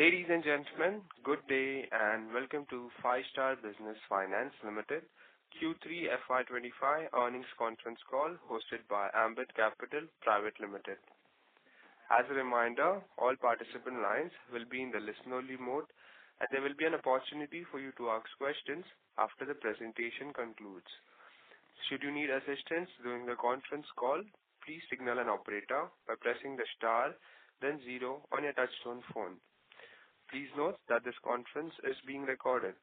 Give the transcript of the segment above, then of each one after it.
Ladies and gentlemen, good day and welcome to Five-Star Business Finance Limited Q3 FY25 earnings conference call hosted by Ambit Capital Private Limited. As a reminder, all participant lines will be in the listen-only mode and there will be an opportunity for you to ask questions after the presentation concludes. Should you need assistance during the conference call, please signal an operator by pressing the star, then 0 on your touchtone phone. Please note that this conference is being recorded.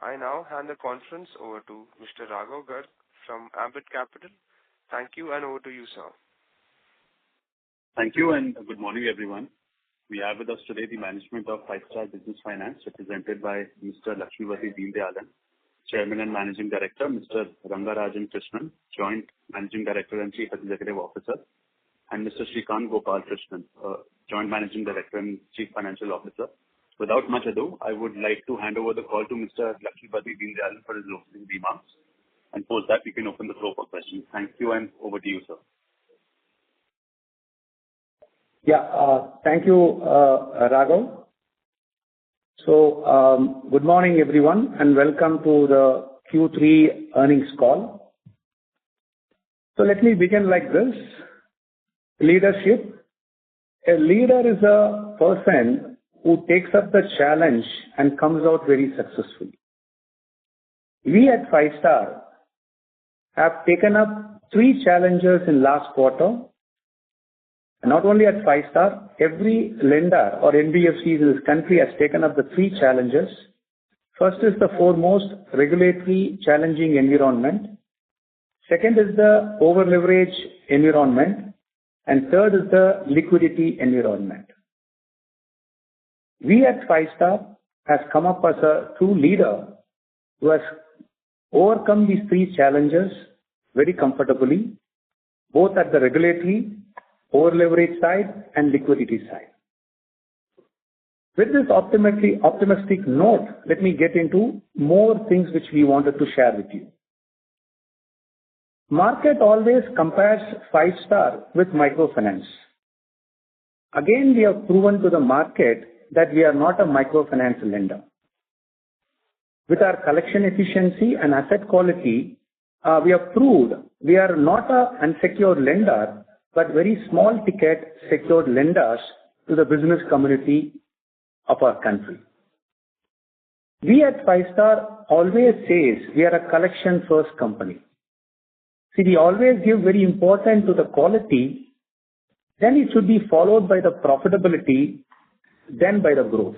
I now hand the conference over to Mr. Raghav Garg from Ambit Capital. Thank you and over to you, sir. Thank you and good morning, everyone. We have with us today the management of Five-Star Business Finance, represented by Mr. Lakshmipathy Deendayalan, Chairman and Managing Director, Mr. Rangarajan Krishnan, Joint Managing Director and Chief Executive Officer, and Mr. Shrikant Gopal Krishnan, Joint Managing Director and Chief Financial Officer. Without much ado, I would like to hand over the call to Mr. Lakshmipathy Deendayalan for his opening remarks, and post that we can open the floor for questions. Thank you and over to you, sir. Thank you, Raghav. So, good morning, everyone, and welcome to the Q3 earnings call. So, let me begin like this. Leadership. A leader is a person who takes up the challenge and comes out very successfully. We at Five-Star have taken up 3 challenges in last quarter. And not only at Five-Star, every lender or NBFCs in this country has taken up the 3 challenges. First is the foremost regulatory challenging environment. Second is the over-leverage environment. And third is the liquidity environment. We at Five-Star has come up as a true leader who has overcome these 3 challenges very comfortably, both at the regulatory, over-leverage side and liquidity side. With this optimistic note, let me get into more things which we wanted to share with you. Market always compares Five-Star with microfinance. Again, we have proven to the market that we are not a microfinance lender. With our collection efficiency and asset quality, we have proved we are not an unsecured lender, but very small ticket secured lenders to the business community of our country. We at Five-Star always says we are a collection first company. See, we always give very important to the quality, then it should be followed by the profitability, then by the growth.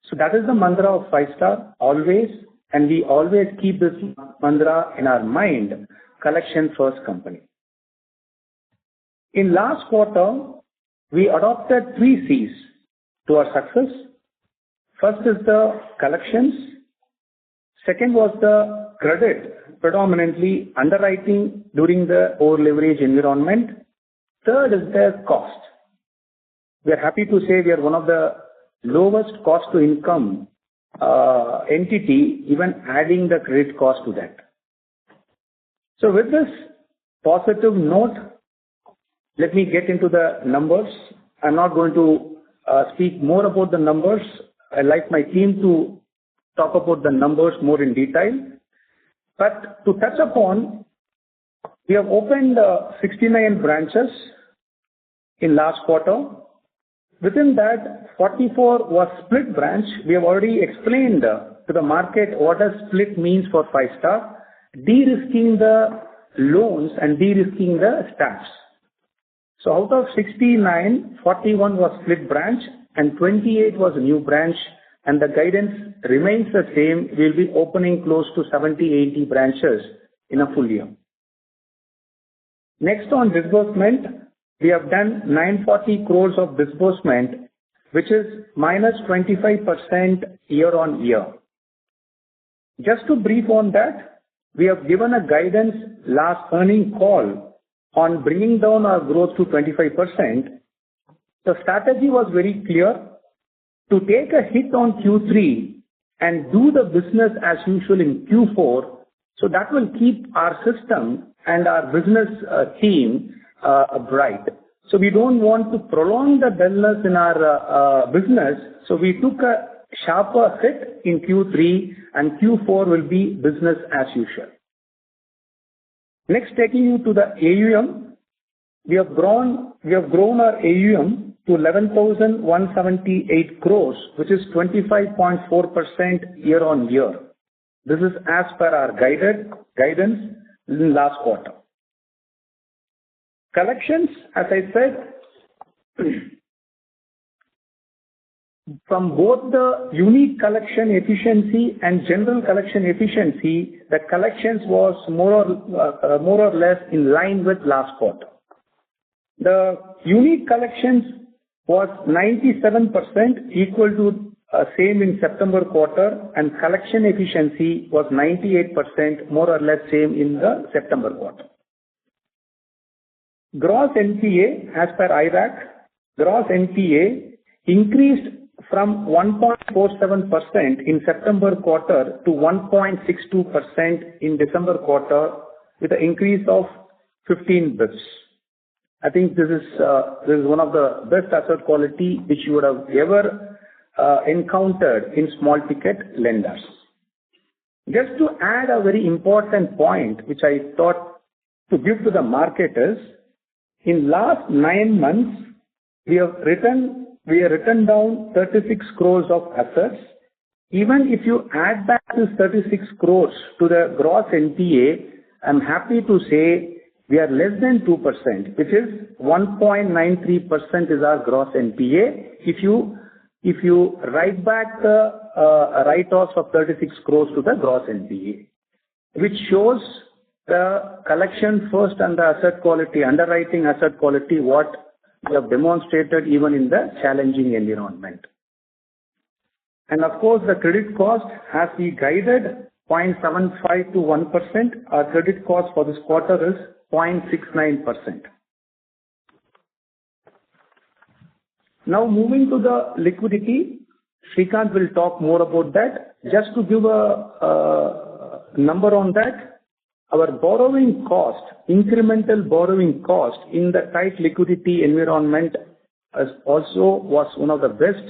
So that is the mantra of Five-Star always, and we always keep this mantra in our mind, collection first company. In last quarter, we adopted 3 C's to our success. First is the collections. Second was the credit, predominantly underwriting during the over-leverage environment. Third is the cost. We are happy to say we are one of the lowest cost to income entity, even adding the credit cost to that. So with this positive note, let me get into the numbers. I'm not going to speak more about the numbers. I'd like my team to talk about the numbers more in detail. But to touch upon, we have opened 69 branches in last quarter. Within that, 44 was split branch. We have already explained to the market what does split means for Five-Star, de-risking the loans and de-risking the staffs. So out of 69, 41 was split branch and 28 was a new branch. And the guidance remains the same. We'll be opening close to 70-80 branches in a full year. Next on disbursement, we have done 940 crores of disbursement, which is minus 25% year on year. Just to brief on that, we have given a guidance last earning call on bringing down our growth to 25%. The strategy was very clear. To take a hit on Q3 and do the business as usual in Q4, so that will keep our system and our business team bright. So we don't want to prolong the dullness in our business. So we took a sharper hit in Q3, and Q4 will be business as usual. Next, taking you to the AUM, we have grown our AUM to 11,178 crores, which is 25.4% year-on-year. This is as per our guidance in last quarter. Collections, as I said, from both the unique collection efficiency and general collection efficiency, the collections was more or less in line with last quarter. The unique collections was 97%, equal to same in September quarter, and collection efficiency was 98%, more or less same in the September quarter. Gross NPA, as per IRAC, gross NPA increased from 1.47% in September quarter to 1.62% in December quarter, with an increase of 15 bps. I think this is one of the best asset quality which you would have ever encountered in small ticket lenders. Just to add a very important point, which I thought to give to the market is, in last 9 months, we have written down 36 crores of assets. Even if you add back this 36 crores to the gross NPA, I'm happy to say we are less than 2%, which is 1.93% is our gross NPA. If you write back the write-offs of 36 crores to the gross NPA, which shows the collection first and the asset quality, underwriting asset quality, what we have demonstrated even in the challenging environment. And of course, the credit cost, as we guided, 0.75 to 1%. Our credit cost for this quarter is 0.69%. Now moving to the liquidity, Srikanth will talk more about that. Just to give a number on that, our borrowing cost, incremental borrowing cost in the tight liquidity environment also was one of the best.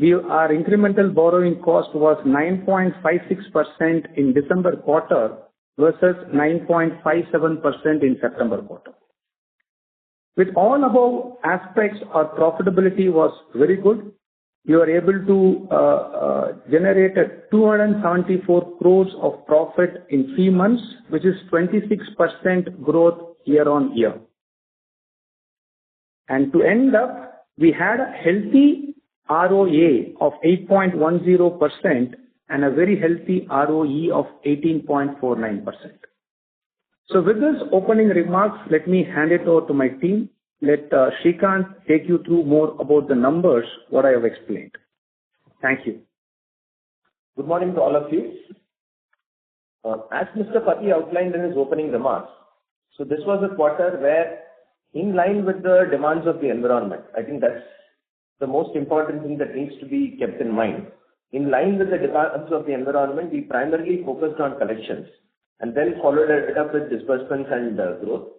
Our incremental borrowing cost was 9.56% in December quarter versus 9.57% in September quarter. With all above aspects, our profitability was very good. We were able to generate 274 crores of profit in 3 months, which is 26% growth year-on-year. And to end up, we had a healthy ROA of 8.10% and a very healthy ROE of 18.49%. So with this opening remarks, let me hand it over to my team. Let Srikanth take you through more about the numbers, what I have explained. Thank you. Good morning to all of you. As Mr. Pati outlined in his opening remarks, so this was a quarter where, in line with the demands of the environment, I think that's the most important thing that needs to be kept in mind. In line with the demands of the environment, we primarily focused on collections and then followed it up with disbursements and growth,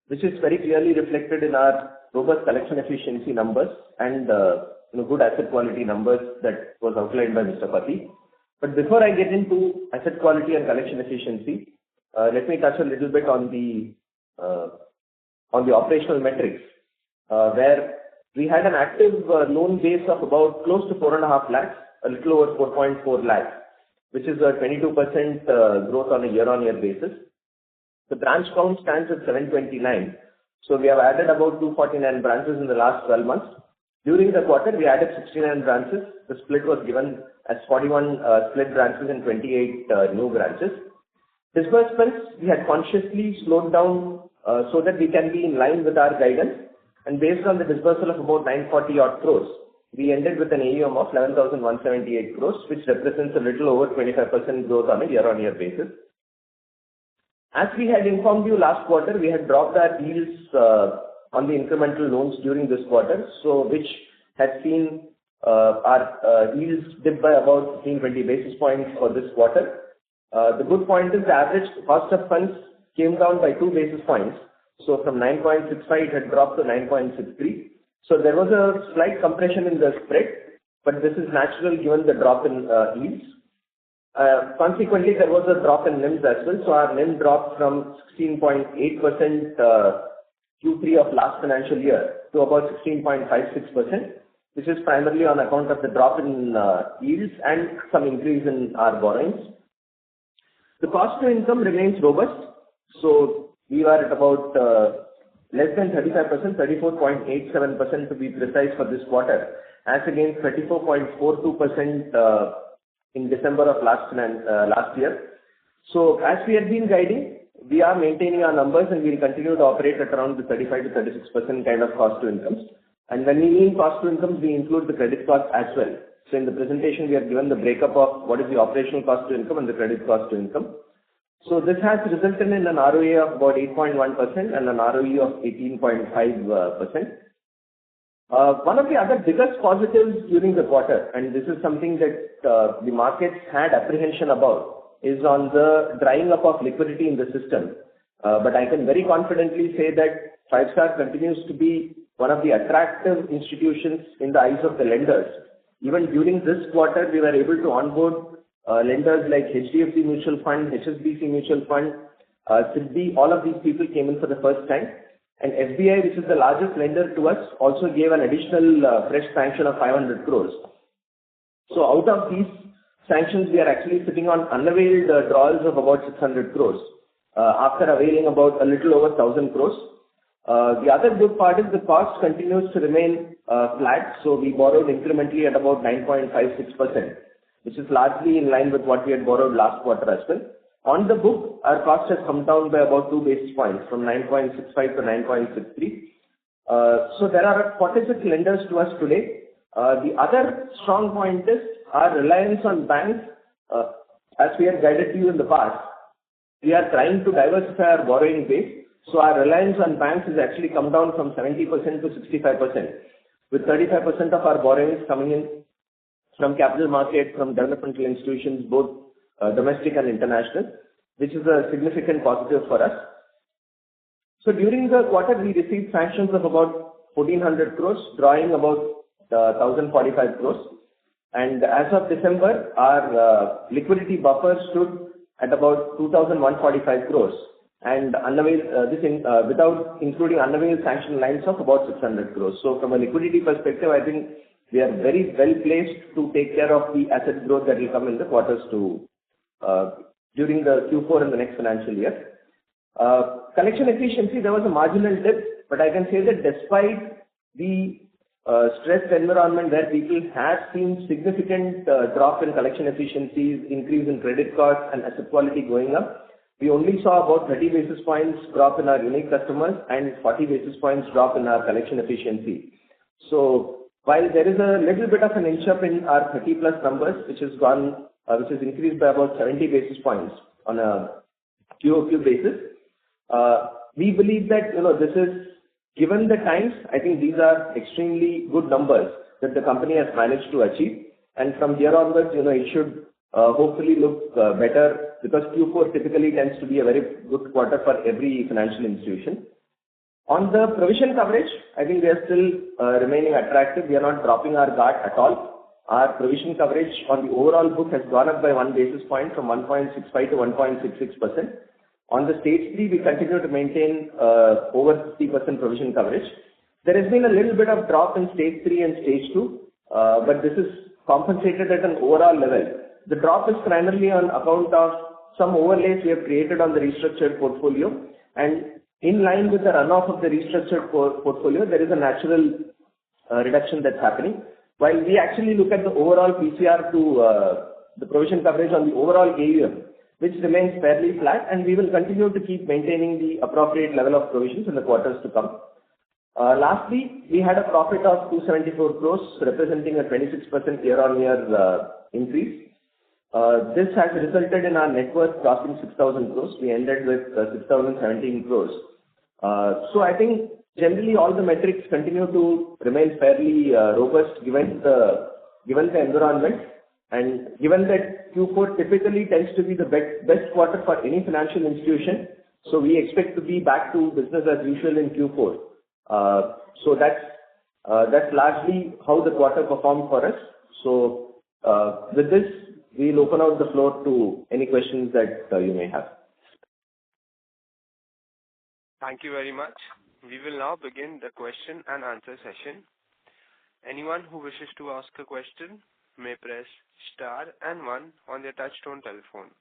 which is very clearly reflected in our robust collection efficiency numbers and good asset quality numbers that was outlined by Mr. Pati. But before I get into asset quality and collection efficiency, let me touch a little bit on the operational metrics, where we had an active loan base of about close to 4.5 lakhs, a little over 4.4 lakhs, which is a 22% growth on a year-on-year basis. The branch count stands at 729. So we have added about 249 branches in the last 12 months. During the quarter, we added 69 branches. The split was given as 41 split branches and 28 new branches. Disbursements, we had consciously slowed down so that we can be in line with our guidance. And based on the disbursal of about 940 odd crores, we ended with an AUM of 11,178 crores, which represents a little over 25% growth on a year-on-year basis. As we had informed you last quarter, we had dropped our yields on the incremental loans during this quarter, so which had seen our yields dip by about 15-20 basis points for this quarter. The good point is the average cost of funds came down by 2 basis points. So from 9.65, it had dropped to 9.63. So there was a slight compression in the spread, but this is natural given the drop in yields. Consequently, there was a drop in NIMs as well. So our NIM dropped from 16.8% Q3 of last financial year to about 16.56%, which is primarily on account of the drop in yields and some increase in our borrowings. The cost to income remains robust. So we are at about less than 35%, 34.87% to be precise for this quarter, as against 34.42% in December of last year. So as we have been guiding, we are maintaining our numbers and we will continue to operate at around the 35 to 36% kind of cost to incomes. And when we mean cost to incomes, we include the credit cost as well. So in the presentation, we have given the breakup of what is the operational cost to income and the credit cost to income. So this has resulted in an ROA of about 8.1% and an ROE of 18.5%. One of the other biggest positives during the quarter, and this is something that the markets had apprehension about, is on the drying up of liquidity in the system. But I can very confidently say that Five Star continues to be one of the attractive institutions in the eyes of the lenders. Even during this quarter, we were able to onboard lenders like HDFC Mutual Fund, HSBC Mutual Fund, SIDBI. All of these people came in for the first time. And SBI, which is the largest lender to us, also gave an additional fresh sanction of 500 crores. So out of these sanctions, we are actually sitting on unavailed drawals of about 600 crores after availing about a little over 1,000 crores. The other good part is the cost continues to remain flat. So we borrowed incrementally at about 9.56%, which is largely in line with what we had borrowed last quarter as well. On the book, our cost has come down by about 2 basis points from 9.65 to 9.63. So there are 46 lenders to us today. The other strong point is our reliance on banks. As we have guided to you in the past, we are trying to diversify our borrowing base. So our reliance on banks has actually come down from 70% to 65%, with 35% of our borrowings coming in from capital market, from developmental institutions, both domestic and international, which is a significant positive for us. So during the quarter, we received sanctions of about 1,400 crores, drawing about 1,045 crores. And as of December, our liquidity buffer stood at about 2,145 crores, and without including unavailed sanction lines of about 600 crores. So from a liquidity perspective, I think we are very well placed to take care of the asset growth that will come in the quarters during the Q4 and the next financial year. Collection efficiency, there was a marginal dip, but I can say that despite the stressed environment where people have seen significant drop in collection efficiencies, increase in credit costs and asset quality going up, we only saw about 30 basis points drop in our unique customers and 40 basis points drop in our collection efficiency. So while there is a little bit of an inch up in our 30 plus numbers, which has increased by about 70 basis points on a QOQ basis, we believe that, this is, given the times, I think these are extremely good numbers that the company has managed to achieve. And from here onwards, it should hopefully look better, because Q4 typically tends to be a very good quarter for every financial institution. On the provision coverage, I think we are still remaining attractive. We are not dropping our guard at all. Our provision coverage on the overall book has gone up by 1 basis point from 1.65 to 1.66%. On the stage 3, we continue to maintain over 50% provision coverage. There has been a little bit of drop in stage 3 and stage 2, but this is compensated at an overall level. The drop is primarily on account of some overlays we have created on the restructured portfolio, and in line with the runoff of the restructured portfolio, there is a natural reduction that's happening. While we actually look at the overall PCR to the provision coverage on the overall AUM, which remains fairly flat, and we will continue to keep maintaining the appropriate level of provisions in the quarters to come. Lastly, we had a profit of 274 crores, representing a 26% year-on-year increase. This has resulted in our net worth crossing 6,000 crores. We ended with 6,017 crores. So I think generally all the metrics continue to remain fairly robust given the environment, and given that Q4 typically tends to be the best quarter for any financial institution, So we expect to be back to business as usual in Q4. So that's largely how the quarter performed for us. So with this, we'll open out the floor to any questions that you may have. Thank you very much. We will now begin the question and answer session. Anyone who wishes to ask a question may press star and 1 on their touchtone telephone.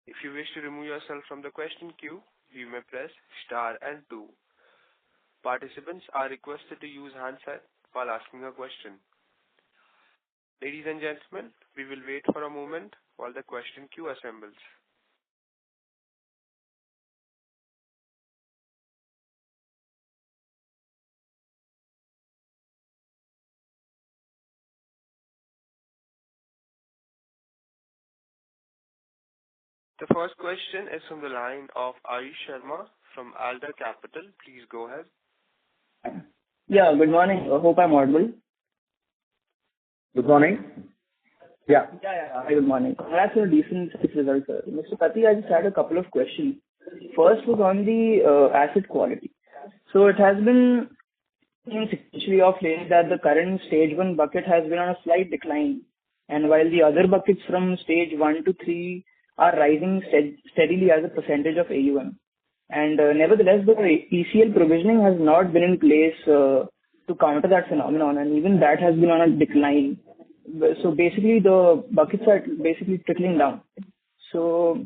If you wish to remove yourself from the question queue, you may press star and 2. Participants are requested to use handset while asking a question. Ladies and gentlemen, we will wait for a moment while the question queue assembles. The first question is from the line of Ayush Sharma from Alder Capital. Please go ahead. Yeah, good morning. I hope I'm audible. Good morning. Yeah. Hi, good morning. Congrats on a decent result, sir. Mr. Pati, I just had a couple of questions. First was on the asset quality. So it has been essentially of late that the current stage 1 bucket has been on a slight decline, and while the other buckets from stage 1 to 3 are rising steadily as a percentage of AUM. And nevertheless, the ECL provisioning has not been in place to counter that phenomenon, and even that has been on a decline. So basically, the buckets are basically trickling down. So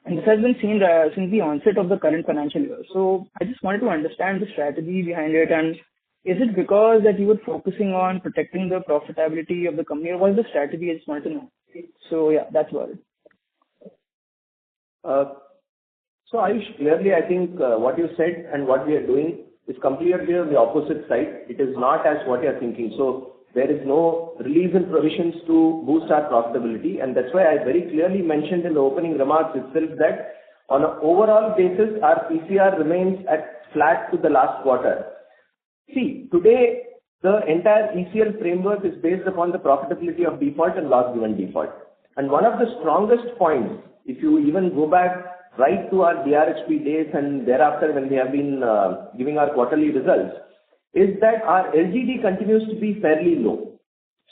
and this has been seen since the onset of the current financial year. So I just wanted to understand the strategy behind it, and is it because that you were focusing on protecting the profitability of the company, or what is the strategy? I just wanted to know. So yeah, that's about it. So Ayush, clearly I think what you said and what we are doing is completely on the opposite side. It is not as what you are thinking. So there is no release in provisions to boost our profitability, and that's why I very clearly mentioned in the opening remarks itself that on an overall basis, our PCR remains at flat to the last quarter. See, today the entire ECL framework is based upon the profitability of default and loss given default. And one of the strongest points, if you even go back right to our DRHP days and thereafter when we have been giving our quarterly results, is that our LGD continues to be fairly low.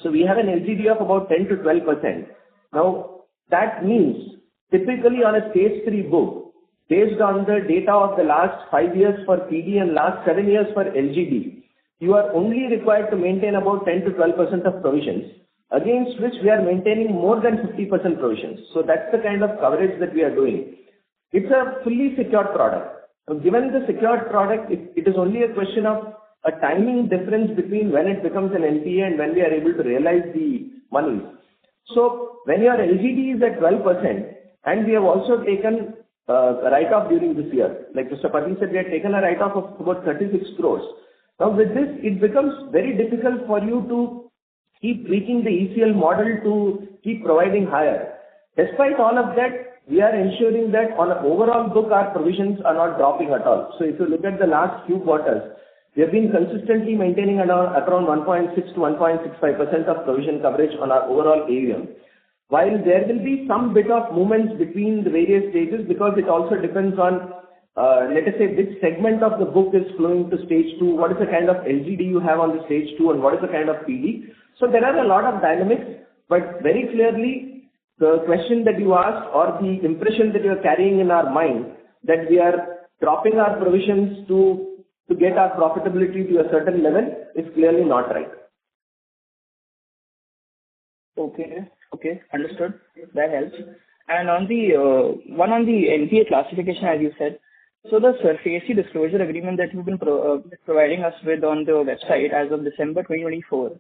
So we have an LGD of about 10 to 12%. Now, that means typically on a stage 3 book, based on the data of the last 5 years for PD and last 7 years for LGD, you are only required to maintain about 10 to 12% of provisions, against which we are maintaining more than 50% provisions. So that's the kind of coverage that we are doing. It's a fully secured product. Now, given the secured product, it is only a question of a timing difference between when it becomes an NPA and when we are able to realize the money. So when your LGD is at 12%, and we have also taken a write-off during this year, like Mr. Pati said, we have taken a write-off of about 36 crores. Now with this, it becomes very difficult for you to keep tweaking the ECL model to keep providing higher. Despite all of that, we are ensuring that on an overall book, our provisions are not dropping at all. So if you look at the last few quarters, we have been consistently maintaining around 1.6 to 1.65% of provision coverage on our overall AUM. While there will be some bit of movements between the various stages, because it also depends on, let us say, which segment of the book is flowing to stage 2, what is the kind of LGD you have on the stage 2, and what is the kind of PD. So there are a lot of dynamics, but very clearly, the question that you asked or the impression that you are carrying in our mind that we are dropping our provisions to get our profitability to a certain level is clearly not right. Okay, understood. That helps. And on the one on the NPA classification, as you said, so the SARFAESI disclosure agreement that you've been providing us with on the website as of December 2024.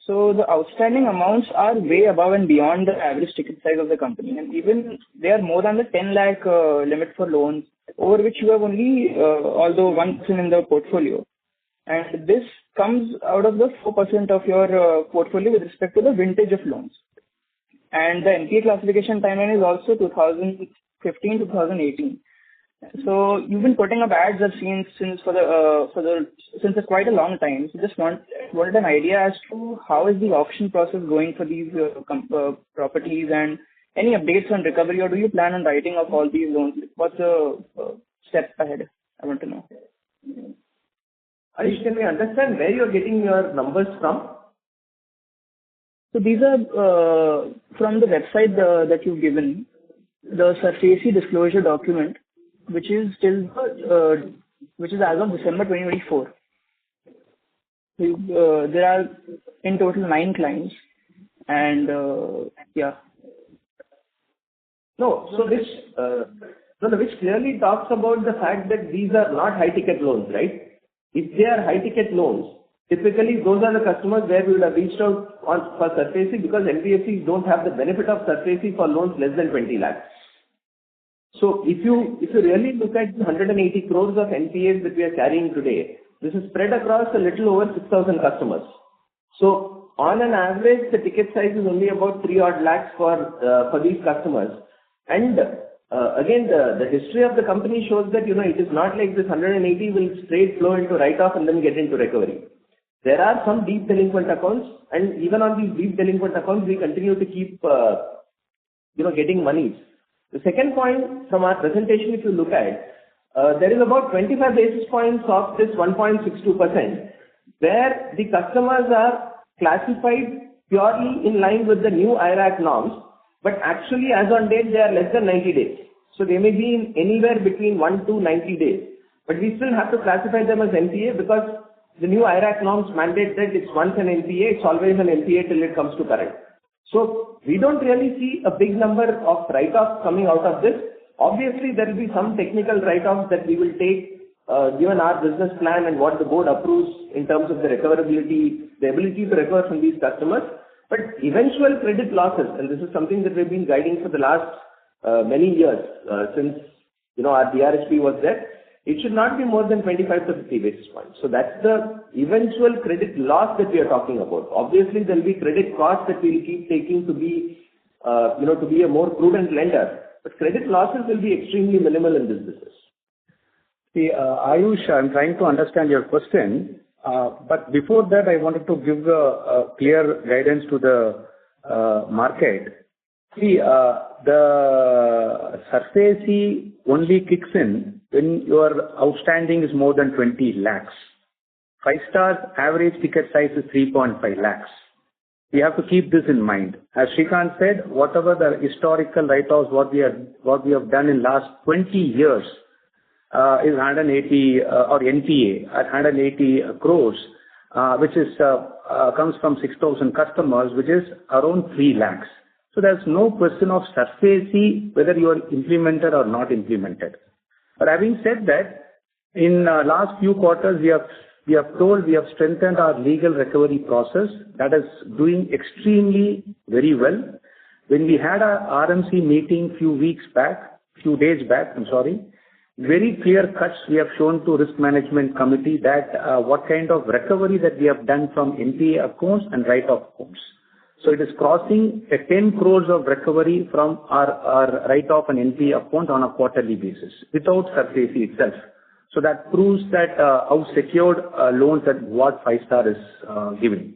So the outstanding amounts are way above and beyond the average ticket size of the company, and even they are more than the 10 lakh limit for loans, over which you have only, although 1% in the portfolio. And this comes out of the 4% of your portfolio with respect to the vintage of loans. And the NPA classification timeline is also 2015 to 2018. So you've been putting up ads I've seen since quite a long time. So just wanted an idea as to how is the auction process going for these properties, and any updates on recovery, or do you plan on writing off all these loans? What's the step ahead? I want to know. Harish, can we understand where you're getting your numbers from? So these are from the website that you've given, the SARFAESI disclosure document, which is till which is as of December 2024. So, there are in total 9 clients, and yeah. No, so which clearly talks about the fact that these are not high-ticket loans, right? If they are high-ticket loans, typically those are the customers where we would have reached out for SARFAESI, because NBFCs don't have the benefit of SARFAESI for loans less than 20 lakhs. So if you really look at the 180 crores of NPAs that we are carrying today, this is spread across a little over 6,000 customers. So on an average, the ticket size is only about 3 odd lakhs for these customers. And again, the history of the company shows that, it is not like this 180 will straight flow into write-off and then get into recovery. There are some deep delinquent accounts, and even on these deep delinquent accounts, we continue to keep, getting monies. The second point from our presentation, if you look at, there is about 25 basis points of this 1.62%, where the customers are classified purely in line with the new IRAC norms, but actually as on date, they are less than 90 days. So they may be in anywhere between 1 to 90 days. But we still have to classify them as NPA because the new IRAC norms mandate that it's once an NPA, it's always an NPA till it comes to current. So we don't really see a big number of write-offs coming out of this. Obviously, there will be some technical write-offs that we will take given our business plan and what the board approves in terms of the recoverability, the ability to recover from these customers. But eventual credit losses, and this is something that we've been guiding for the last many years since our DRHP was there, it should not be more than 25 to 50 basis points. So that's the eventual credit loss that we are talking about. Obviously, there will be credit costs that we will keep taking to be, to be a more prudent lender. But credit losses will be extremely minimal in this business. See, Ayush, I'm trying to understand your question. But before that, I wanted to give a clear guidance to the market. See, the SARFAESI only kicks in when your outstanding is more than 20 lakhs. 5-star's average ticket size is 3.5 lakhs. We have to keep this in mind. As Srikanth said, whatever the historical write-offs, what we have done in last 20 years is 180 or NPA at 180 crores, which is comes from 6,000 customers, which is around 3 lakhs. So there's no question of SARFAESI whether you are implemented or not implemented. But having said that, in last few quarters we have strengthened our legal recovery process. That is doing extremely very well. When we had our RMC meeting few days back, very clear cuts we have shown to risk management committee that what kind of recovery that we have done from NPA accounts and write-off accounts. So it is crossing 10 crores of recovery from our write-off and NPA account on a quarterly basis without SARFAESI itself. So that proves that how secured loans that what 5-star is giving.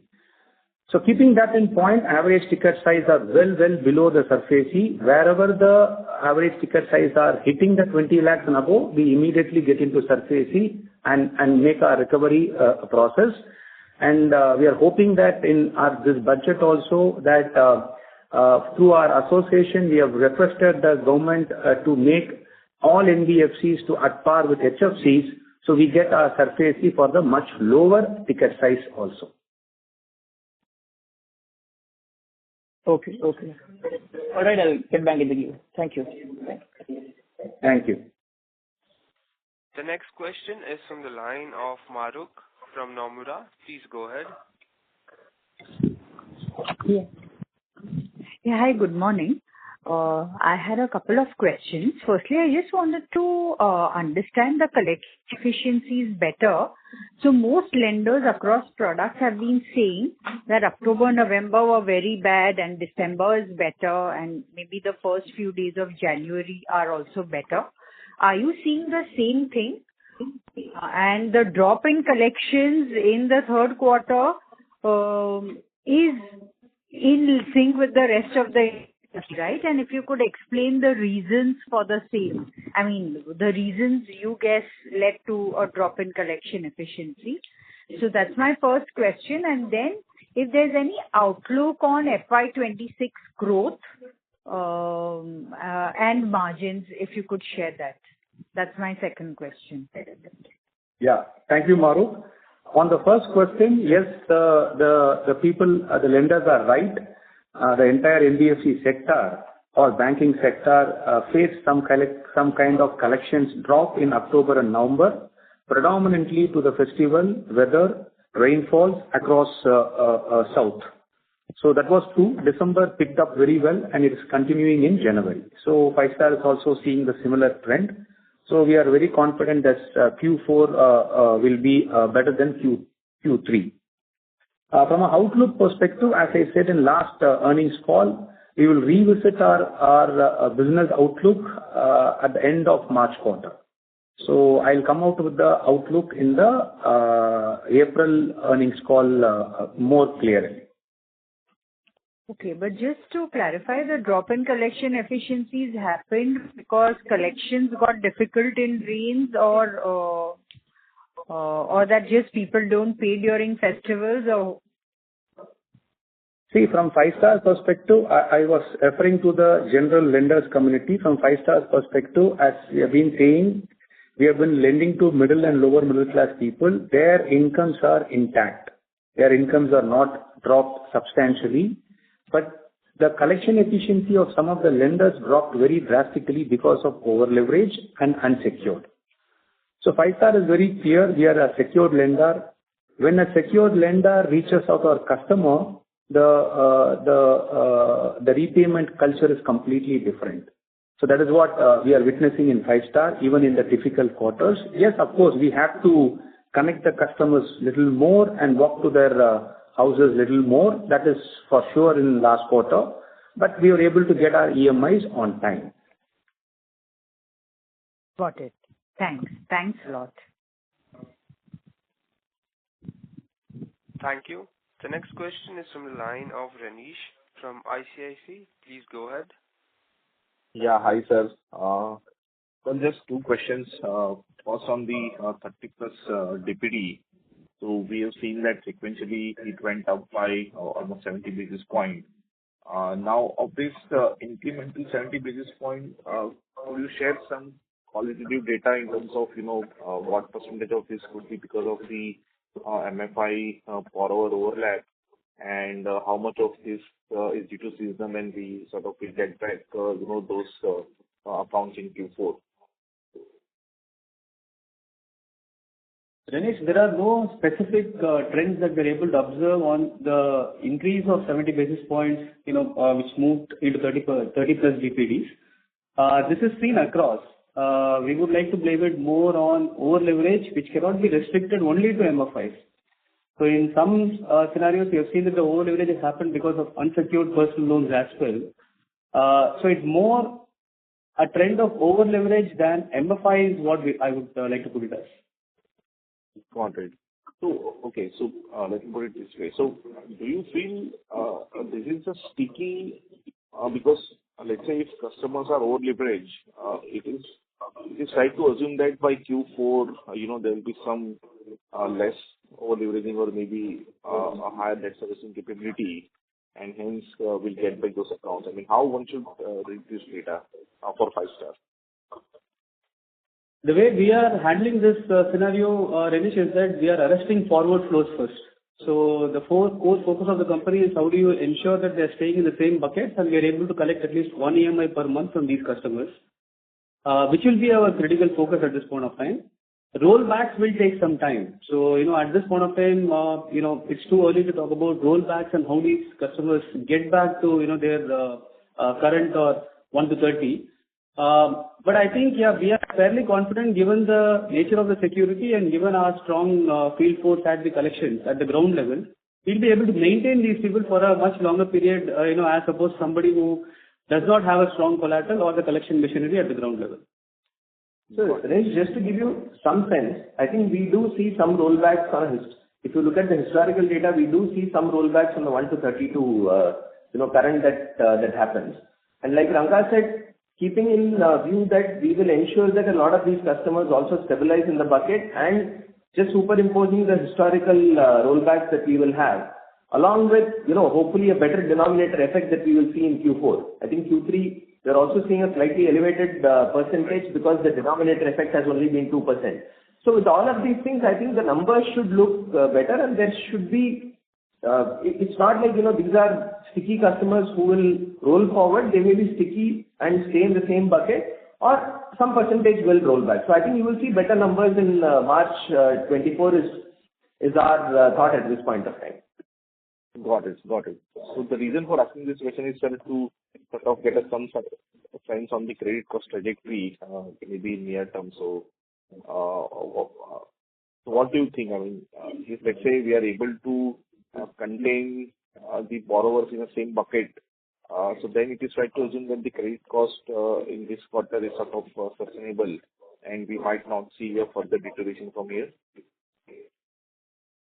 So keeping that in point, average ticket size are well below the SARFAESI. Wherever the average ticket size are hitting the 20 lakhs and above, we immediately get into SARFAESI and make our recovery process. And we are hoping that in this budget also that through our association we have requested the government to make all NBFCs to at par with HFCs, so we get our SARFAESI for the much lower ticket size also. Okay. All right, I'll get back in the queue. Thank you. Thank you. The next question is from the line of Maruk from Nomura. Please go ahead. Yeah, hi, good morning. I had a couple of questions. Firstly, I just wanted to understand the collection efficiencies better. So most lenders across products have been saying that October, November were very bad and December is better and maybe the first few days of January are also better. Are you seeing the same thing? And the drop in collections in the third quarter is in sync with the rest of the right? And if you could explain the reasons for the same. I mean, the reasons you guess led to a drop in collection efficiency. So that's my first question. And then if there's any outlook on FY26 growth and margins, if you could share that. That's my second question. Yeah. Thank you, Maru. On the first question, yes, the people, the lenders are right. The entire NBFC sector or banking sector faced some kind of collections drop in October and November, predominantly to the festival, weather, rainfalls across south. So that was true. December picked up very well, and it is continuing in January. So Five Star is also seeing the similar trend. So we are very confident that Q4 will be better than Q3. From an outlook perspective, as I said in last earnings call, we will revisit our business outlook at the end of March quarter. So I'll come out with the outlook in the April earnings call more clearly. Okay, but just to clarify, the drop in collection efficiencies happened because collections got difficult in rains or that just people don't pay during festivals or? See, from Five Star perspective, I was referring to the general lenders community. From Five Star's perspective, as we have been saying, we have been lending to middle and lower middle class people. Their incomes are intact. Their incomes are not dropped substantially. But the collection efficiency of some of the lenders dropped very drastically because of over leverage and unsecured. So Five Star is very clear. We are a secured lender. When a secured lender reaches out to our customer, the repayment culture is completely different. So that is what we are witnessing in Five Star, even in the difficult quarters. Yes, of course, we have to connect the customers little more and walk to their houses little more. That is for sure in last quarter. But we were able to get our EMIs on time. Got it. Thanks. Thanks a lot. Thank you. The next question is from the line of Renish from ICICI. Please go ahead. Yeah, hi, sir. So just two questions. First on the 30 plus DPD. So we have seen that sequentially it went up by almost 70 basis points. Now, of this incremental 70 basis point, could you share some qualitative data in terms of, what percentage of this could be because of the MFI borrower overlap, and how much of this is due to season and we sort of will get back, those accounts in Q4? Renish, there are no specific trends that we're able to observe on the increase of 70 basis points, which moved into 30 plus DPDs. This is seen across. We would like to blame it more on over leverage, which cannot be restricted only to MFIs. So in some scenarios, we have seen that the over leverage has happened because of unsecured personal loans as well. So it's more a trend of over leverage than MFI is what I would like to put it as. Got it. So, okay, so let me put it this way. So, do you feel this is a sticky, because let's say if customers are over leveraged, it is right to assume that by Q4, there will be some less over leveraging or maybe a higher debt servicing capability, and hence we'll get back those accounts. I mean, how one should read this data for Five Star? The way we are handling this scenario, Renish, is that we are arresting forward flows first. So the core focus of the company is how do you ensure that they are staying in the same buckets and we are able to collect at least one EMI per month from these customers, which will be our critical focus at this point of time. Rollbacks will take some time. So, at this point of time, it's too early to talk about rollbacks and how these customers get back to, their current or 1 to 30. But I think, we are fairly confident given the nature of the security and given our strong field force at the collections at the ground level, we'll be able to maintain these people for a much longer period, as opposed to somebody who does not have a strong collateral or the collection machinery at the ground level. So, Renish, just to give you some sense, I think we do see some rollbacks if you look at the historical data, we do see some rollbacks from the 1 to 30 to, current that happens. And like Ranga said, keeping in view that we will ensure that a lot of these customers also stabilize in the bucket and just superimposing the historical rollbacks that we will have, along with, hopefully a better denominator effect that we will see in Q4. I think Q3, we're also seeing a slightly elevated percentage because the denominator effect has only been 2%. So with all of these things, I think the numbers should look better, and there should be, it's not like, these are sticky customers who will roll forward. They may be sticky and stay in the same bucket, or some percentage will roll back. So I think you will see better numbers in March 24 is our thought at this point of time. Got it. So the reason for asking this question is, sir, to sort of get some sort of sense on the credit cost trajectory, maybe in near term. So, what do you think? I mean, if let's say we are able to contain the borrowers in the same bucket, so then it is right to assume that the credit cost in this quarter is sort of sustainable, and we might not see a further deterioration from here.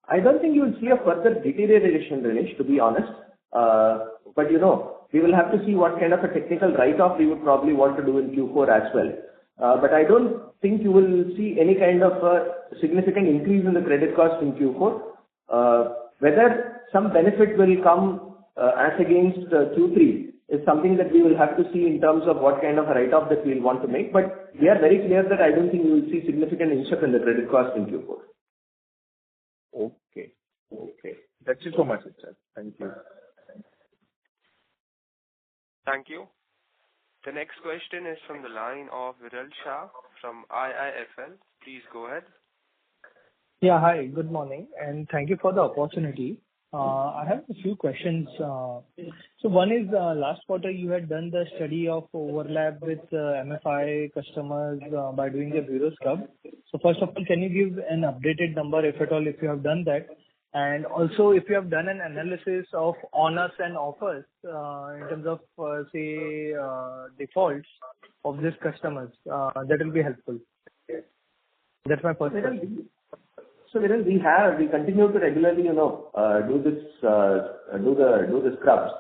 I don't think you will see a further deterioration, Rinesh, to be honest. But we will have to see what kind of a technical write-off we would probably want to do in Q4 as well. But I don't think you will see any kind of a significant increase in the credit cost in Q4. Whether some benefit will come as against Q3 is something that we will have to see in terms of what kind of a write-off that we will want to make. But we are very clear that I don't think you will see significant inch up in the credit cost in Q4. Okay. That's it for my side, sir. Thank you. Thank you. The next question is from the line of Viral Shah from IIFL. Please go ahead. Yeah, hi. Good morning, and thank you for the opportunity. I have a few questions. So one is, last quarter you had done the study of overlap with MFI customers by doing the bureau scrub. So first of all, can you give an updated number, if at all, if you have done that? And also, if you have done an analysis of on-us and off-us in terms of, say, defaults of these customers, that will be helpful. That's my first question. So Viral, we continue to regularly, do the scrubs.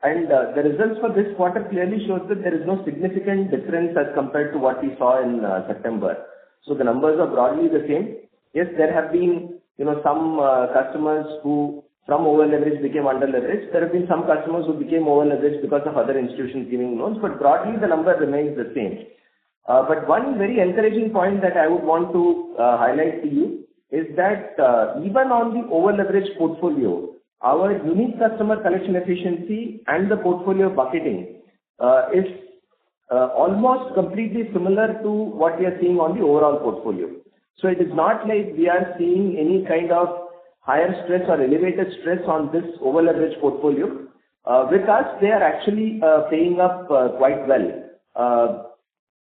And the results for this quarter clearly shows that there is no significant difference as compared to what we saw in September. So the numbers are broadly the same. Yes, there have been, some customers who from over-leverage became under-leveraged. There have been some customers who became over-leveraged because of other institutions giving loans, but broadly the number remains the same. But one very encouraging point that I would want to highlight to you is that even on the over-leveraged portfolio, our unique customer collection efficiency and the portfolio bucketing is almost completely similar to what we are seeing on the overall portfolio. So it is not like we are seeing any kind of higher stress or elevated stress on this over-leveraged portfolio. With us, they are actually paying up quite well.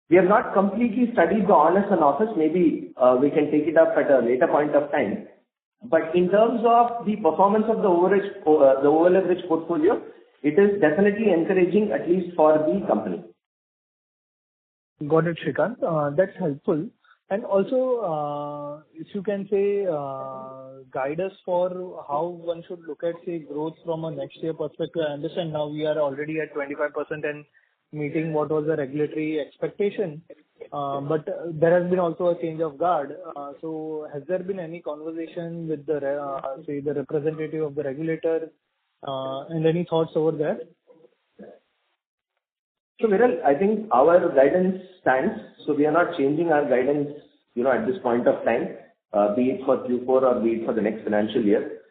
We have not completely studied the on-us and off-us. Maybe we can take it up at a later point of time. But in terms of the performance of the over-leveraged portfolio, it is definitely encouraging, at least for the company. Got it, Shrikant. That's helpful. And also, if you can say, guide us for how one should look at, say, growth from a next year perspective. I understand now we are already at 25% and meeting what was the regulatory expectation. But there has been also a change of guard. So has there been any conversation with the representative of the regulator, and any thoughts over there? So Viral, I think our guidance stands. So we are not changing our guidance, at this point of time, be it for Q4 or be it for the next financial year.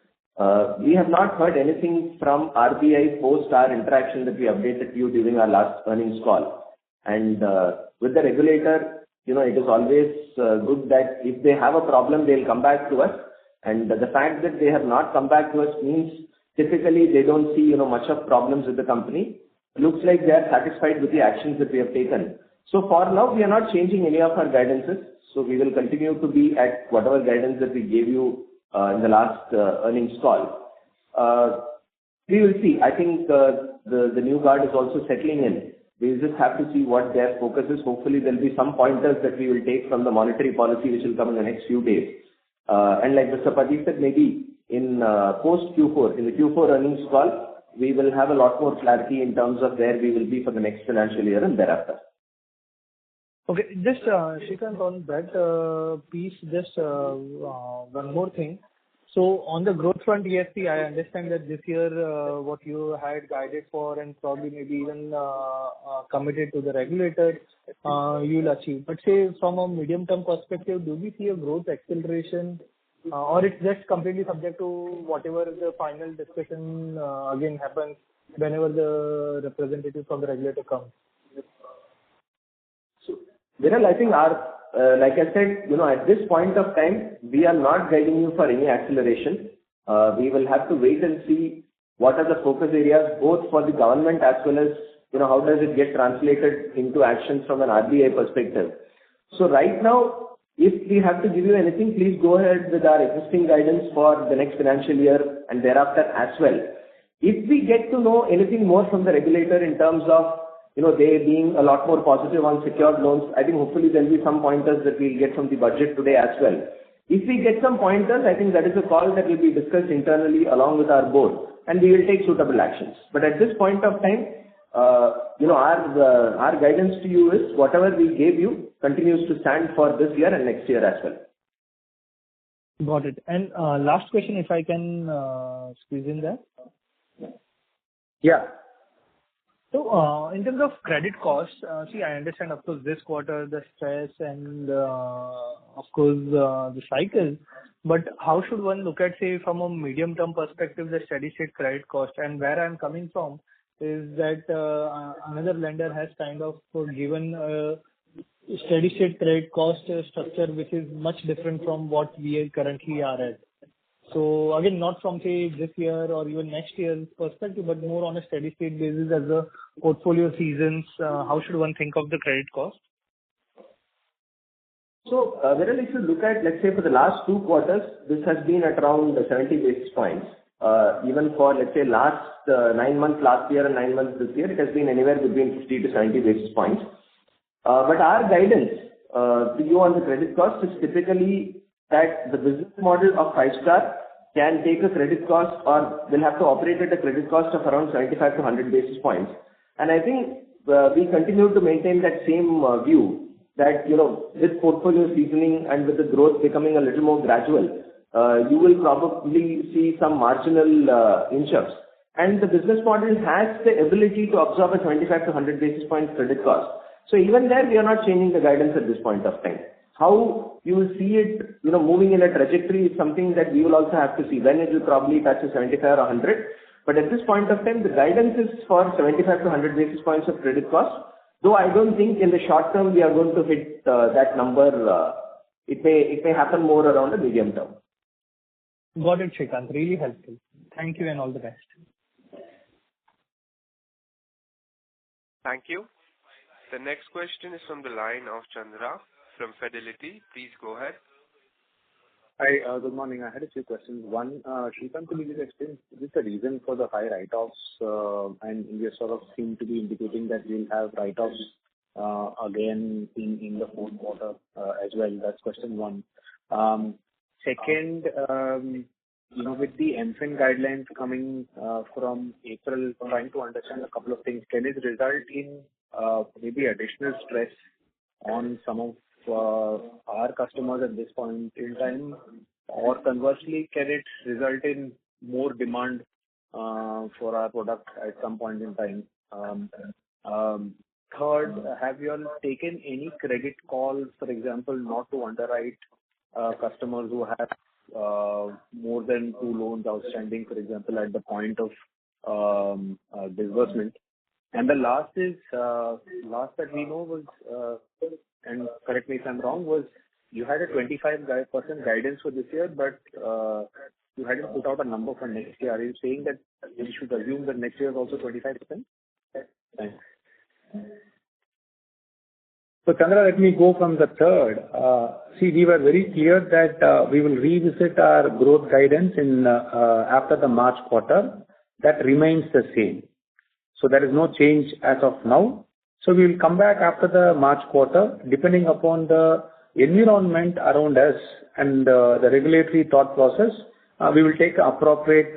We have not heard anything from RBI post our interaction that we updated you during our last earnings call. And with the regulator, it is always good that if they have a problem, they'll come back to us. And the fact that they have not come back to us means typically they don't see, much of problems with the company. Looks like they are satisfied with the actions that we have taken. So for now, we are not changing any of our guidances. So we will continue to be at whatever guidance that we gave you in the last earnings call. We will see. I think the new guard is also settling in. We will just have to see what their focus is. Hopefully, there will be some pointers that we will take from the monetary policy which will come in the next few days. And like Mr. Pati said, maybe in post Q4, in the Q4 earnings call, we will have a lot more clarity in terms of where we will be for the next financial year and thereafter. Okay. Just, Srikanth, on that piece, just one more thing. So on the growth front, yes, see, I understand that this year, what you had guided for and probably maybe even committed to the regulator, you'll achieve. But say from a medium-term perspective, do we see a growth acceleration, or it's just completely subject to whatever the final discussion again happens whenever the representative from the regulator comes? Viral, I think like I said, at this point of time, we are not guiding you for any acceleration. We will have to wait and see what are the focus areas, both for the government as well as, how does it get translated into actions from an RBI perspective. So right now, if we have to give you anything, please go ahead with our existing guidance for the next financial year and thereafter as well. If we get to know anything more from the regulator in terms of they being a lot more positive on secured loans, I think hopefully there'll be some pointers that we'll get from the budget today as well. If we get some pointers, I think that is a call that will be discussed internally along with our board, and we will take suitable actions. But at this point of time, our guidance to you is whatever we gave you continues to stand for this year and next year as well. Got it. And last question, if I can squeeze in there. Yeah. So, in terms of credit costs, see, I understand, of course, this quarter, the stress and, of course, the cycle, but how should one look at, say, from a medium-term perspective, the steady-state credit cost? And where I'm coming from is that another lender has kind of given a steady-state credit cost structure, which is much different from what we currently are at. So again, not from, say, this year or even next year's perspective, but more on a steady-state basis as the portfolio seasons, how should one think of the credit cost? So, Viral, if you look at, let's say, for the last 2 quarters, this has been at around 70 basis points. Even for, let's say, last 9 months last year and 9 months this year, it has been anywhere between 50 to 70 basis points. But our guidance to you on the credit cost is typically that the business model of 5-star can take a credit cost or will have to operate at a credit cost of around 75 to 100 basis points. And I think we continue to maintain that same view that, with portfolio seasoning and with the growth becoming a little more gradual, you will probably see some marginal inch-ups. And the business model has the ability to absorb a 25 to 100 basis points credit cost. So even there, we are not changing the guidance at this point of time. How you will see it, moving in a trajectory is something that we will also have to see. When it will probably touch a 75 or 100. But at this point of time, the guidance is for 75 to 100 basis points of credit cost. Though I don't think in the short term we are going to hit that number. It may happen more around the medium term. Got it, Srikanth. Really helpful. Thank you and all the best. Thank you. The next question is from the line of Chandra from Fidelity. Please go ahead. Hi, good morning. I had a few questions. One, Srikanth, could you just explain just the reason for the high write-offs, and you sort of seem to be indicating that you'll have write-offs again in the fourth quarter as well. That's question one. Second, with the MFIN guidelines coming from April, trying to understand a couple of things. Can it result in maybe additional stress on some of our customers at this point in time, or conversely, can it result in more demand for our product at some point in time? Third, have you all taken any credit calls, for example, not to underwrite customers who have more than 2 loans outstanding, for example, at the point of disbursement? And the last that we know was, and correct me if I'm wrong, was you had a 25% guidance for this year, but you hadn't put out a number for next year. Are you saying that we should assume that next year is also 25%? Thanks. So, Chandra, let me go from the third. See, we were very clear that we will revisit our growth guidance after the March quarter. That remains the same. So there is no change as of now. So we will come back after the March quarter, depending upon the environment around us and the regulatory thought process. we will take appropriate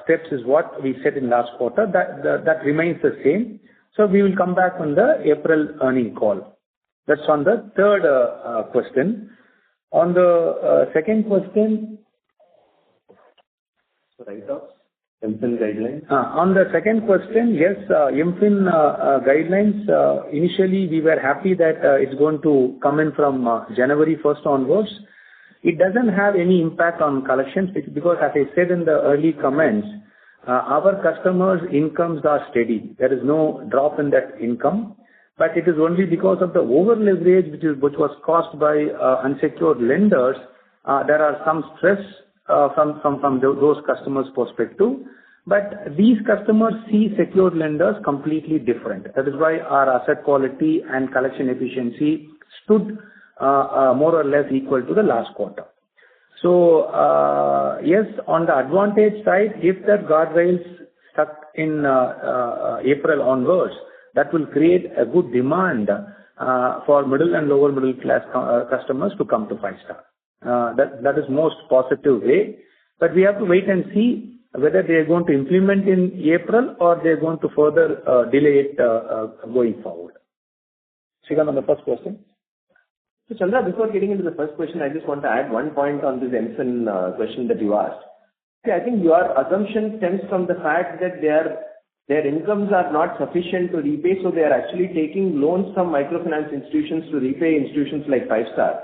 steps is what we said in last quarter. That remains the same. So we will come back on the April earning call. That's on the third question. On the second question. Write-offs, MFIN guidelines. On the second question, yes, MFIN guidelines, initially we were happy that it's going to come in from January 1st onwards. It doesn't have any impact on collections because, as I said in the early comments, our customers' incomes are steady. There is no drop in that income, but it is only because of the over leverage which was caused by unsecured lenders. There are some stress from those customers' perspective. But these customers see secured lenders completely different. That is why our asset quality and collection efficiency stood more or less equal to the last quarter. So, yes, on the advantage side, if the guardrails stuck in April onwards, that will create a good demand for middle and lower middle class customers to come to 5-star. That is most positive way. But we have to wait and see whether they are going to implement in April or they are going to further delay it going forward. Srikanth, on the first question. So Chandra, before getting into the first question, I just want to add one point on this MFIN question that you asked. See, I think your assumption stems from the fact that their incomes are not sufficient to repay, so they are actually taking loans from microfinance institutions to repay institutions like 5-star.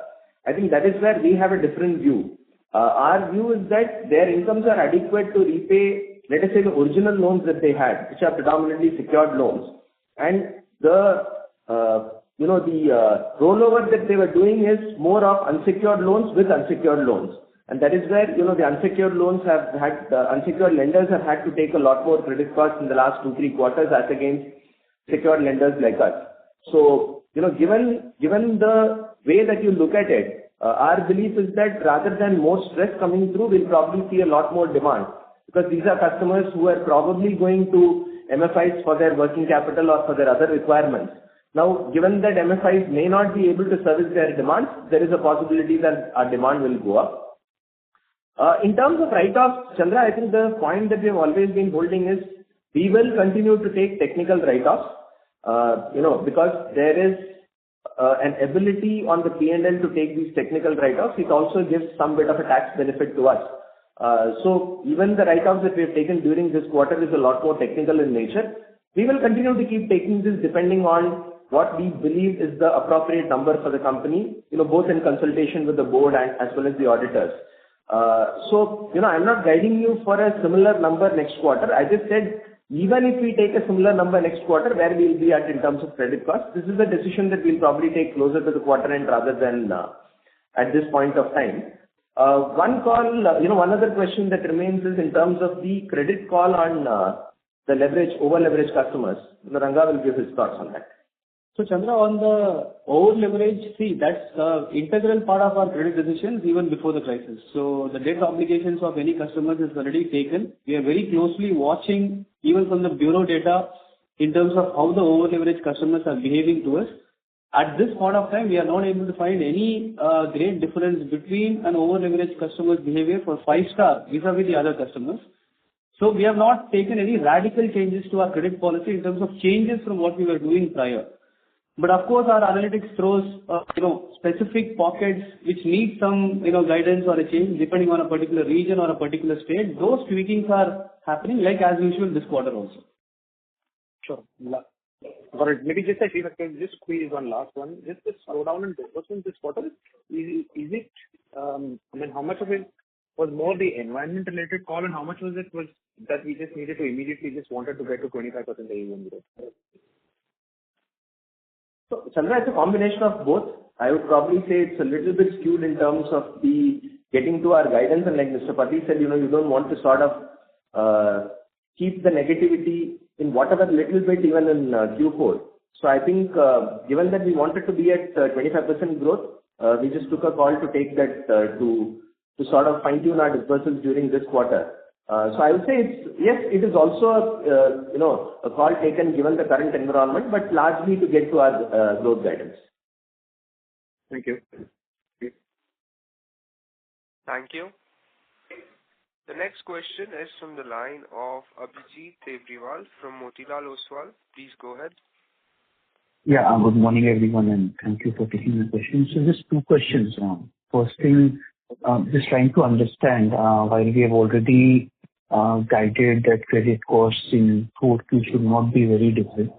I think that is where we have a different view. Our view is that their incomes are adequate to repay, let us say, the original loans that they had, which are predominantly secured loans. And the rollover that they were doing is more of unsecured loans with unsecured loans. And that is where, the unsecured unsecured lenders have had to take a lot more credit costs in the last 2-3 quarters as against secured lenders like us. So, given the way that you look at it, our belief is that rather than more stress coming through, we'll probably see a lot more demand, because these are customers who are probably going to MFIs for their working capital or for their other requirements. Now, given that MFIs may not be able to service their demands, there is a possibility that our demand will go up. In terms of write-offs, Chandra, I think the point that we have always been holding is we will continue to take technical write-offs, because there is an ability on the P&L to take these technical write-offs. It also gives some bit of a tax benefit to us. So even the write-offs that we have taken during this quarter is a lot more technical in nature. We will continue to keep taking this depending on what we believe is the appropriate number for the company, both in consultation with the board and as well as the auditors. So, I'm not guiding you for a similar number next quarter. I just said, even if we take a similar number next quarter, where we'll be at in terms of credit cost, this is a decision that we'll probably take closer to the quarter end rather than at this point of time. One other question that remains is in terms of the credit call on the over-leveraged customers. Ranga will give his thoughts on that. So Chandra, on the over leverage, see, that's the integral part of our credit decisions even before the crisis. So the debt obligations of any customers is already taken. We are very closely watching even from the bureau data in terms of how the over leveraged customers are behaving to us. At this point of time, we are not able to find any great difference between an over leveraged customer's behavior for 5-star vis-a-vis the other customers. So we have not taken any radical changes to our credit policy in terms of changes from what we were doing prior. But of course, our analytics throws, specific pockets which need some, guidance or a change depending on a particular region or a particular state. Those tweakings are happening like as usual this quarter also. Sure. Got it. Maybe just if I can just squeeze one last one. Just the slowdown in disbursement this quarter, is it, how much of it was more the environment related call and how much was that we just needed to immediately just wanted to get to 25% AUM growth? So, Chandra, it's a combination of both. I would probably say it's a little bit skewed in terms of the getting to our guidance. And like Mr. Pati said, you don't want to sort of keep the negativity in whatever little bit even in Q4. So I think given that we wanted to be at 25% growth, we just took a call to take that to sort of fine-tune our disbursements during this quarter. So I would say it is also a call taken given the current environment, but largely to get to our growth guidance. Thank you. Thank you. The next question is from the line of Abhijit Devriwal from Motilal Oswal. Please go ahead. Yeah, good morning, everyone, and thank you for taking the question. So just two questions. First thing, just trying to understand, while we have already guided that credit costs in Q4 should not be very different,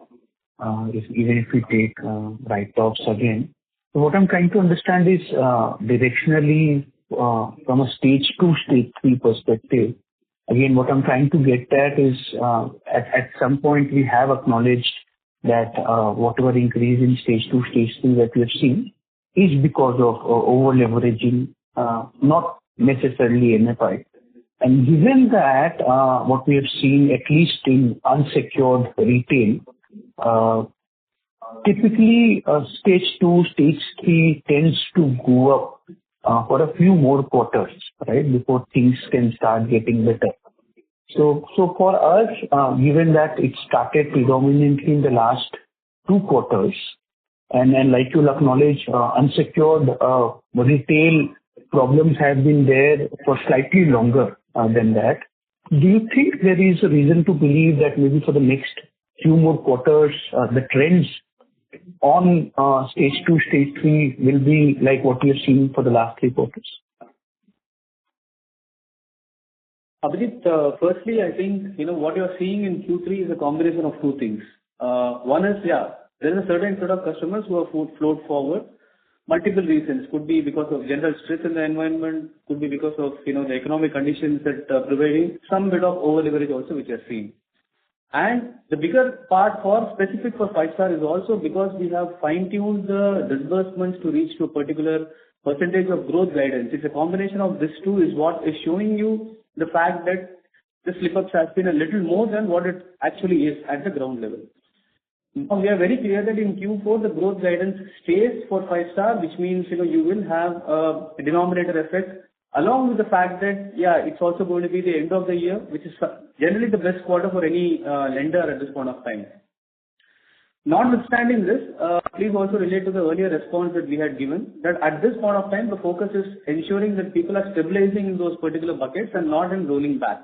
even if we take write-offs again. So what I'm trying to understand is, directionally, from a stage 2, stage 3 perspective, again, what I'm trying to get at is, at some point we have acknowledged that whatever increase in stage 2, stage 3 that we have seen is because of over-leveraging, not necessarily MFI. And given that, what we have seen, at least in unsecured retail, typically, stage 2, stage 3 tends to go up for a few more quarters, right, before things can start getting better. So for us, given that it started predominantly in the last 2 quarters, and like you'll acknowledge, unsecured retail problems have been there for slightly longer than that. Do you think there is a reason to believe that maybe for the next few more quarters, the trends on stage 2, stage 3 will be like what we have seen for the last 3 quarters? Abhijit, firstly, I think, what you're seeing in Q3 is a combination of 2 things. One is, there is a certain set of customers who have flowed forward. Multiple reasons. Could be because of general stress in the environment, could be because of, the economic conditions that prevailing, some bit of over leverage also which we are seeing. And the bigger part specific for 5-star is also because we have fine-tuned the disbursements to reach to a particular percentage of growth guidance. It's a combination of these 2 is what is showing you the fact that the slip-ups has been a little more than what it actually is at the ground level. Now, we are very clear that in Q4, the growth guidance stays for 5-star, which means, you will have a denominator effect, along with the fact that, it's also going to be the end of the year, which is generally the best quarter for any lender at this point of time. Notwithstanding this, please also relate to the earlier response that we had given, that at this point of time, the focus is ensuring that people are stabilizing in those particular buckets and not in rolling back.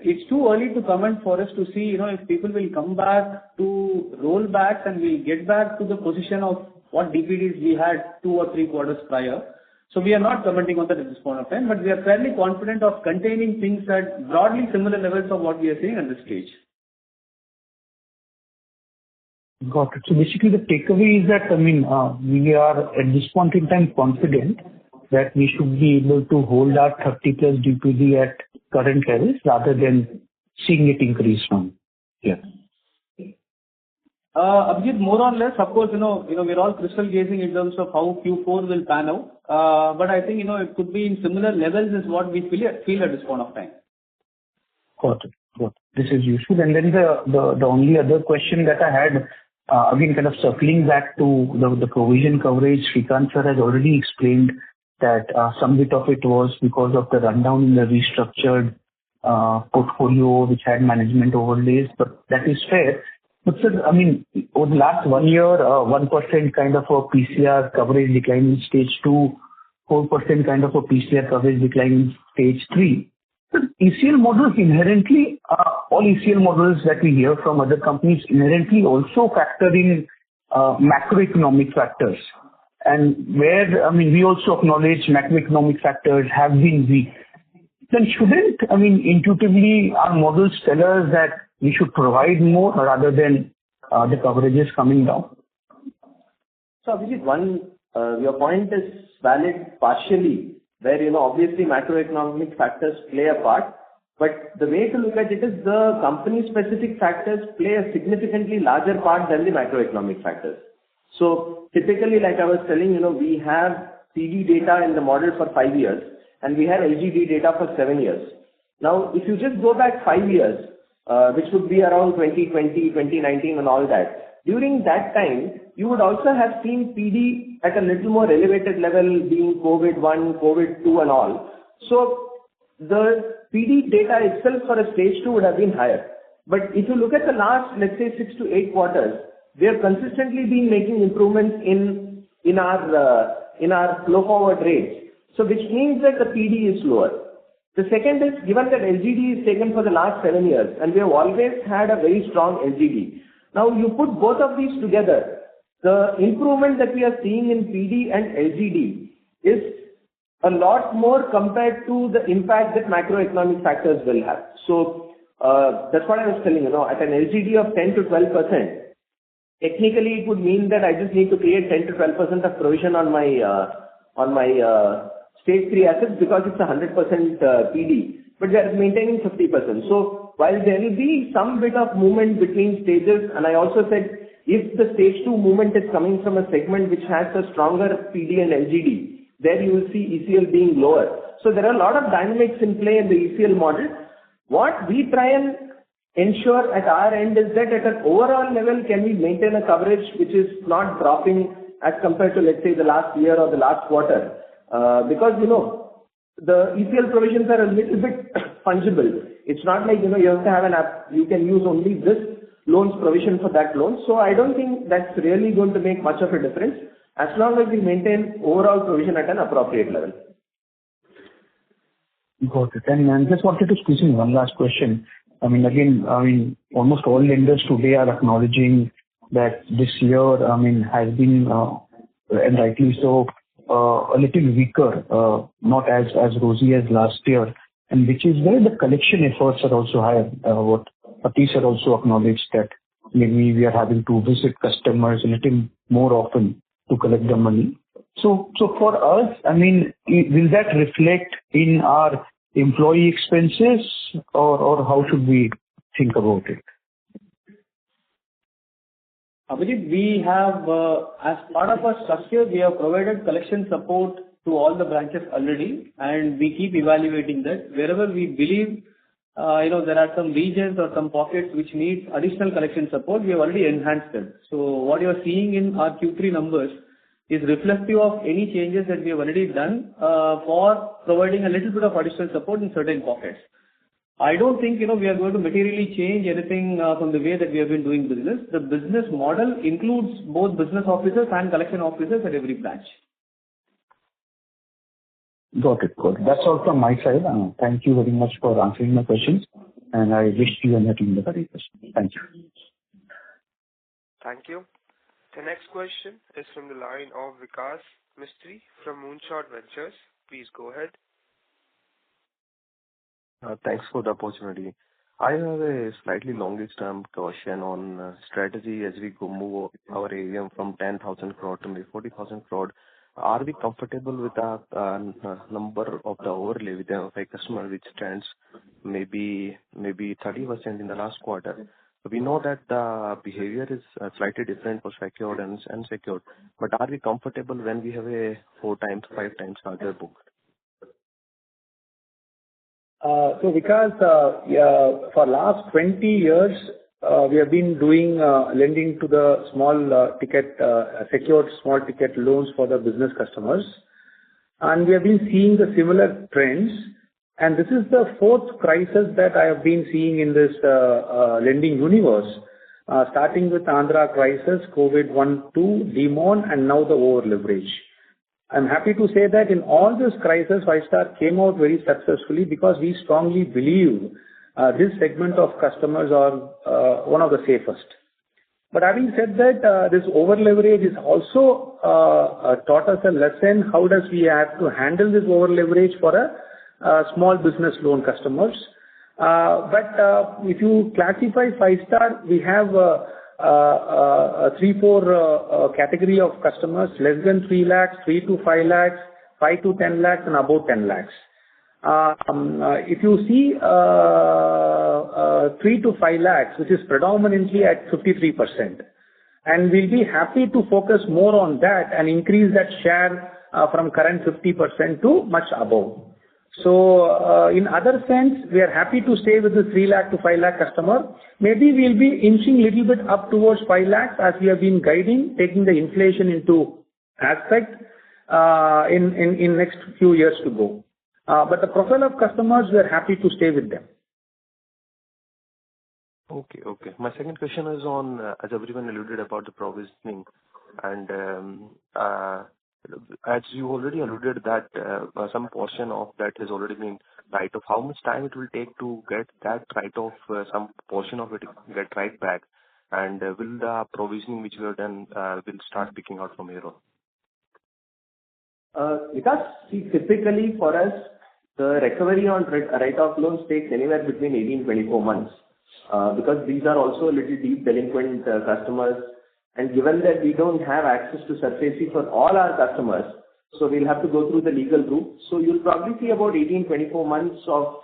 It's too early to comment for us to see, if people will come back to roll back and we'll get back to the position of what DPDs we had 2 or 3 quarters prior. So we are not commenting on that at this point of time, but we are fairly confident of containing things at broadly similar levels of what we are seeing at this stage. Got it. So basically the takeaway is that, we are at this point in time confident that we should be able to hold our 30 plus DPD at current levels rather than seeing it increase from here. Abhijit, more or less, of course, we're all crystal gazing in terms of how Q4 will pan out. But I think, it could be in similar levels is what we feel at this point of time. Got it. This is useful. And then the only other question that I had, again, kind of circling back to the provision coverage, Srikanth sir has already explained that some bit of it was because of the rundown in the restructured portfolio which had management overlays, but that is fair. But sir, over the last 1 year, 1% kind of a PCR coverage decline in stage 2, 4% kind of a PCR coverage decline in stage 3. But ECL models inherently, all ECL models that we hear from other companies inherently also factor in macroeconomic factors. And where, we also acknowledge macroeconomic factors have been weak. Then shouldn't, intuitively our models tell us that we should provide more rather than the coverages coming down? So Abhijit, your point is valid partially, where, obviously macroeconomic factors play a part. But the way to look at it is the company-specific factors play a significantly larger part than the macroeconomic factors. So typically, like I was telling, we have PD data in the model for 5 years, and we have LGD data for 7 years. Now, if you just go back 5 years, which would be around 2020, 2019 and all that, during that time, you would also have seen PD at a little more elevated level, being COVID-1, COVID-2 and all. So the PD data itself for a stage 2 would have been higher. But if you look at the last, let's say 6 to 8 quarters, we have consistently been making improvements in our flow forward rates. So which means that the PD is lower. The second is, given that LGD is taken for the last 7 years, and we have always had a very strong LGD. Now, you put both of these together, the improvement that we are seeing in PD and LGD is a lot more compared to the impact that macroeconomic factors will have. So, that's what I was telling you, at an LGD of 10 to 12%, technically it would mean that I just need to create 10 to 12% of provision on my stage 3 assets because it's a 100% PD, but they are maintaining 50%. So while there will be some bit of movement between stages, and I also said if the stage 2 movement is coming from a segment which has a stronger PD and LGD, there you will see ECL being lower. So there are a lot of dynamics in play in the ECL model. What we try and ensure at our end is that at an overall level, can we maintain a coverage which is not dropping as compared to, let's say, the last year or the last quarter? Because, the ECL provisions are a little bit fungible. It's not like, you have to have an app, you can use only this loan's provision for that loan. So I don't think that's really going to make much of a difference as long as we maintain overall provision at an appropriate level. Got it. And I just wanted to squeeze in one last question. Almost all lenders today are acknowledging that this year, has been, and rightly so, a little weaker, not as rosy as last year, and which is where the collection efforts are also higher. What Atish had also acknowledged that maybe we are having to visit customers a little more often to collect the money. So for us, will that reflect in our employee expenses or how should we think about it? Abhijit, we have, as part of our structure, we have provided collection support to all the branches already, and we keep evaluating that. Wherever we believe, there are some regions or some pockets which need additional collection support, we have already enhanced them. So what you are seeing in our Q3 numbers is reflective of any changes that we have already done for providing a little bit of additional support in certain pockets. I don't think, we are going to materially change anything from the way that we have been doing business. The business model includes both business officers and collection officers at every branch. Got it. That's all from my side. Thank you very much for answering my questions, and I wish you and your team the very best. Thank you. Thank you. The next question is from the line of Vikas Mistry from Moonshot Ventures. Please go ahead. Thanks for the opportunity. I have a slightly longer term question on strategy as we move our AUM from 10,000 crore to maybe 40,000 crore. Are we comfortable with the number of the overlay with a customer which stands maybe 30% in the last quarter? We know that the behavior is slightly different for secured and unsecured, but are we comfortable when we have a 4 times, 5 times larger book? So because for last 20 years, we have been doing lending to the small ticket, secured small ticket loans for the business customers. And we have been seeing the similar trends. And this is the 4th crisis that I have been seeing in this lending universe, starting with Andhra crisis, COVID 1-2, demon, and now the over leverage. I'm happy to say that in all this crisis, Five-Star came out very successfully because we strongly believe this segment of customers are one of the safest. But having said that, this over leverage is also taught us a lesson. How does we have to handle this over leverage for a small business loan customers? But if you classify Five-Star, we have 3-4 category of customers, less than 3 lakhs, 3 to 5 lakhs, 5 to 10 lakhs, and above 10 lakhs. If you see 3 to 5 lakhs, which is predominantly at 53%, and we'll be happy to focus more on that and increase that share from current 50% to much above. So, in other sense, we are happy to stay with the 3 lakh to 5 lakh customer. Maybe we'll be inching a little bit up towards 5 lakhs as we have been guiding, taking the inflation into aspect in next few years to go. But the profile of customers, we are happy to stay with them. Okay. My second question is on, as everyone alluded about the provisioning, and as you already alluded that some portion of that has already been write-off, how much time it will take to get that write-off, some portion of it get right back? And will the provisioning which we have done will start picking out from here on? Because see, typically for us, the recovery on write-off loans takes anywhere between 18-24 months. Because these are also a little deep delinquent customers, and given that we don't have access to SARFAESI for all our customers, so we'll have to go through the legal route. So you'll probably see about 18-24 months of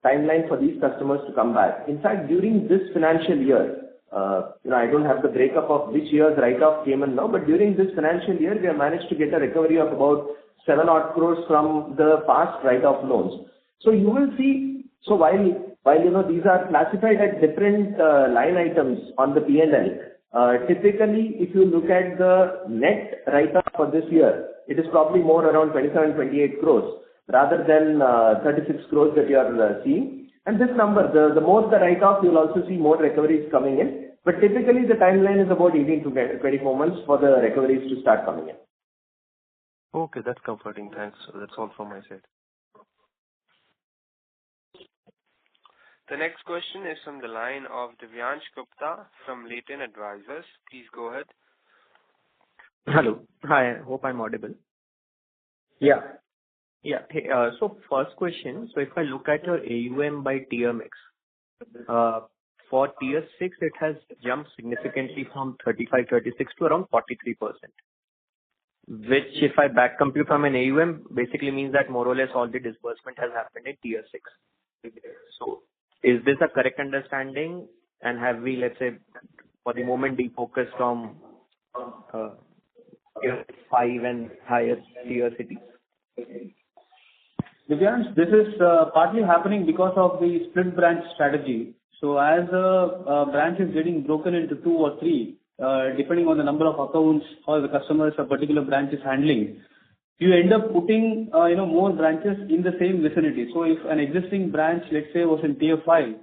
timeline for these customers to come back. In fact, during this financial year, I don't have the breakup of which year's write-off came in now, but during this financial year, we have managed to get a recovery of about 7 odd crores from the past write-off loans. So you will see, so while these are classified at different line items on the P&L, typically if you look at the net write-off for this year, it is probably more around 27-28 crores rather than 36 crores that you are seeing. And this number, the more the write-off, you'll also see more recoveries coming in. But typically the timeline is about 18-24 months for the recoveries to start coming in. Okay, that's comforting. Thanks. That's all from my side. The next question is from the line of Divyansh Gupta from Latent Advisors. Please go ahead. Hello. Hi, I hope I'm audible. Yeah. Yeah. Hey, so first question. So if I look at your AUM by tier mix, for tier 6, it has jumped significantly from 35-36 to around 43%. Which, if I back compute from an AUM, basically means that more or less all the disbursement has happened in tier 6. So is this a correct understanding? And have we, let's say, for the moment, defocused from tier 5 and higher tier cities? Divyansh, this is partly happening because of the split branch strategy. So as a branch is getting broken into 2 or 3, depending on the number of accounts or the customers a particular branch is handling, you end up putting more branches in the same vicinity. So if an existing branch, let's say, was in tier 5,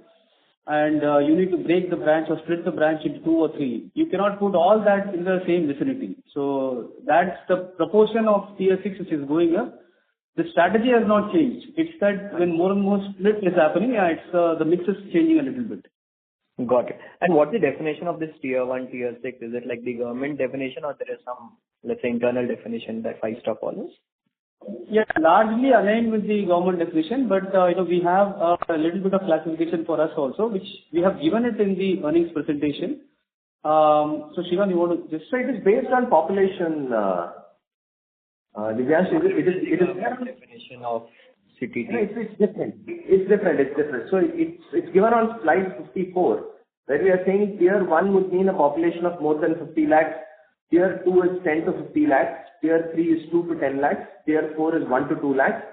and you need to break the branch or split the branch into 2 or 3, you cannot put all that in the same vicinity. So that's the proportion of tier 6 which is going up. The strategy has not changed. It's that when more and more split is happening, it's the mix is changing a little bit. Got it. And what's the definition of this tier 1, tier 6? Is it like the government definition, or there is some, let's say, internal definition that 5-star follows? Yeah, largely aligned with the government definition, but we have a little bit of classification for us also, which we have given it in the earnings presentation. So Shivan, you want to just say it is based on population. Divyansh, it is definition of city. No, it's different. It's different. So it's given on slide 54, where we are saying tier 1 would mean a population of more than 50 lakhs. Tier 2 is 10 to 50 lakhs. Tier 3 is 2 to 10 lakhs. Tier 4 is 1 to 2 lakhs.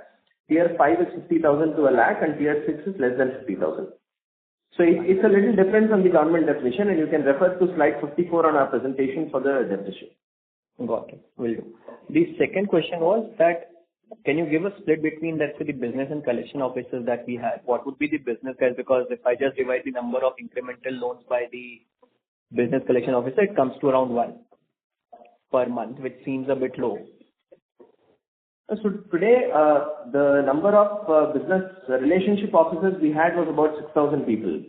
Tier 5 is 50,000 to a lakh, and Tier 6 is less than 50,000. So it's a little different from the government definition, and you can refer to slide 54 on our presentation for the definition. Got it. Will do. The second question was that, can you give a split between, let's say, the business and collection officers that we have? What would be the business guys? Because if I just divide the number of incremental loans by the business collection officer, it comes to around 1 per month, which seems a bit low. So today, the number of business relationship officers we had was about 6,000 people.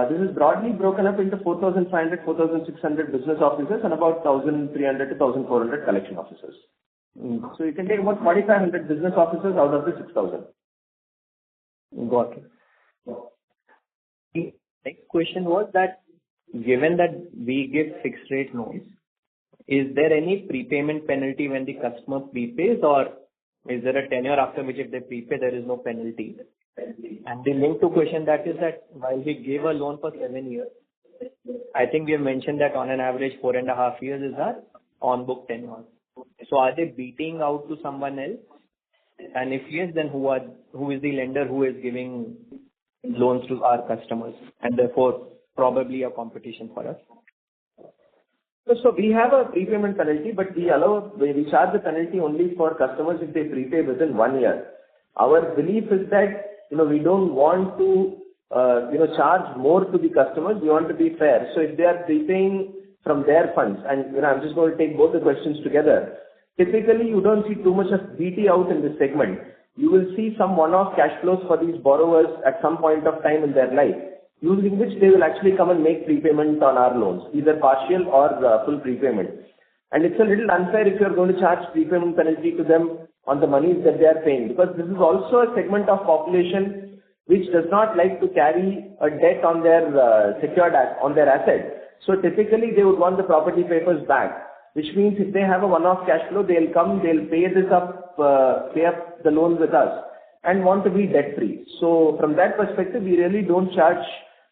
This is broadly broken up into 4,500, 4,600 business officers and about 1,300 to 1,400 collection officers. So you can take about 4,500 business officers out of the 6,000. Got it. The next question was that, given that we give fixed rate loans, is there any prepayment penalty when the customer prepays, or is there a tenure after which if they prepay, there is no penalty? And the link to question that is that while we gave a loan for 7 years, I think we have mentioned that on an average 4.5 years is our on-book tenure. So are they beating out to someone else? And if yes, then who is the lender who is giving loans to our customers, and therefore probably a competition for us? So we have a prepayment penalty, but we charge the penalty only for customers if they prepay within 1 year. Our belief is that we don't want to charge more to the customers. We want to be fair. So if they are prepaying from their funds, and I'm just going to take both the questions together. Typically, you don't see too much of BT out in this segment. you will see some one-off cash flows for these borrowers at some point of time in their life, using which they will actually come and make prepayment on our loans, either partial or full prepayment. And it's a little unfair if you're going to charge prepayment penalty to them on the monies that they are paying, because this is also a segment of population which does not like to carry a debt on their on their asset. So typically they would want the property papers back, which means if they have a one-off cash flow, they'll pay up the loan with us and want to be debt free. So from that perspective, we really don't charge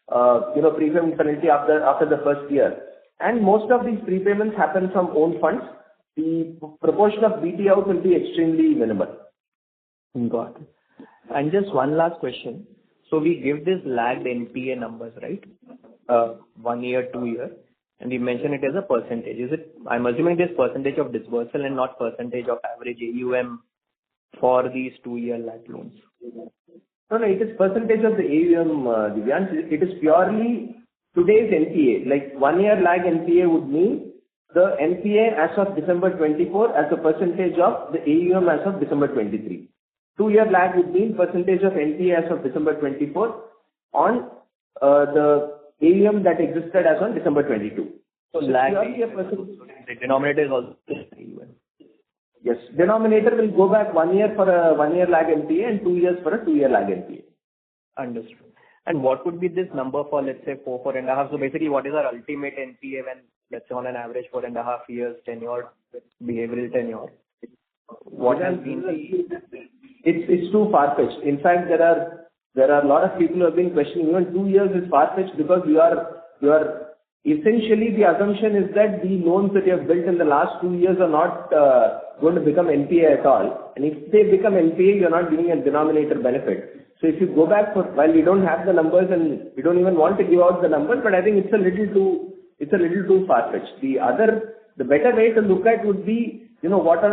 prepayment penalty after the first year. And most of these prepayments happen from own funds. The proportion of BT out will be extremely minimal. Got it. And just one last question. So we give this lagged NPA numbers, right? 1 year, 2 year, and we mention it as a percentage. Is it? I'm assuming this percentage of disbursal and not percentage of average AUM for these 2-year lagged loans. No, it is percentage of the AUM, Divyansh. It is purely today's NPA. Like 1 year lag NPA would mean the NPA as of December 24 as a percentage of the AUM as of December 23. 2 year lag would mean percentage of NPA as of December 24 on the AUM that existed as on December 22. So lag, the denominator is also AUM. Yes, denominator will go back 1 year for a 1 year lag NPA and 2 years for a 2 year lag NPA. Understood. And what would be this number for, let's say, 4.5? So basically, what is our ultimate NPA when, let's say, on an average 4.5 years tenure, behavioral tenure? What has been It's too far-fetched. In fact, there are a lot of people who have been questioning even 2 years is far-fetched, because you are essentially, the assumption is that the loans that you have built in the last 2 years are not going to become NPA at all. And if they become NPA, you're not giving a denominator benefit. So if you go back while we don't have the numbers and we don't even want to give out the numbers, but I think it's a little too far-fetched. The better way to look at would be, what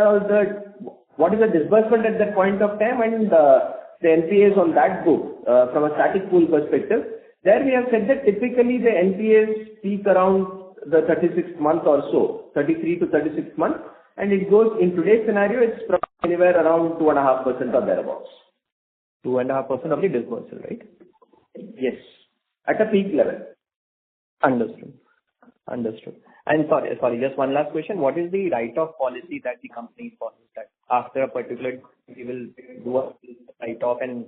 is the disbursement at that point of time and the NPAs on that book from a static pool perspective. There we have said that typically the NPAs peak around the 36th month or so, 33 to 36 months, and it goes, in today's scenario, it's probably anywhere around 2.5% or thereabouts. 2.5% of the disbursal, right? Yes, at a peak level. Understood. And sorry, just one last question. What is the write-off policy that the company follows, that after a particular, we will do a write-off, and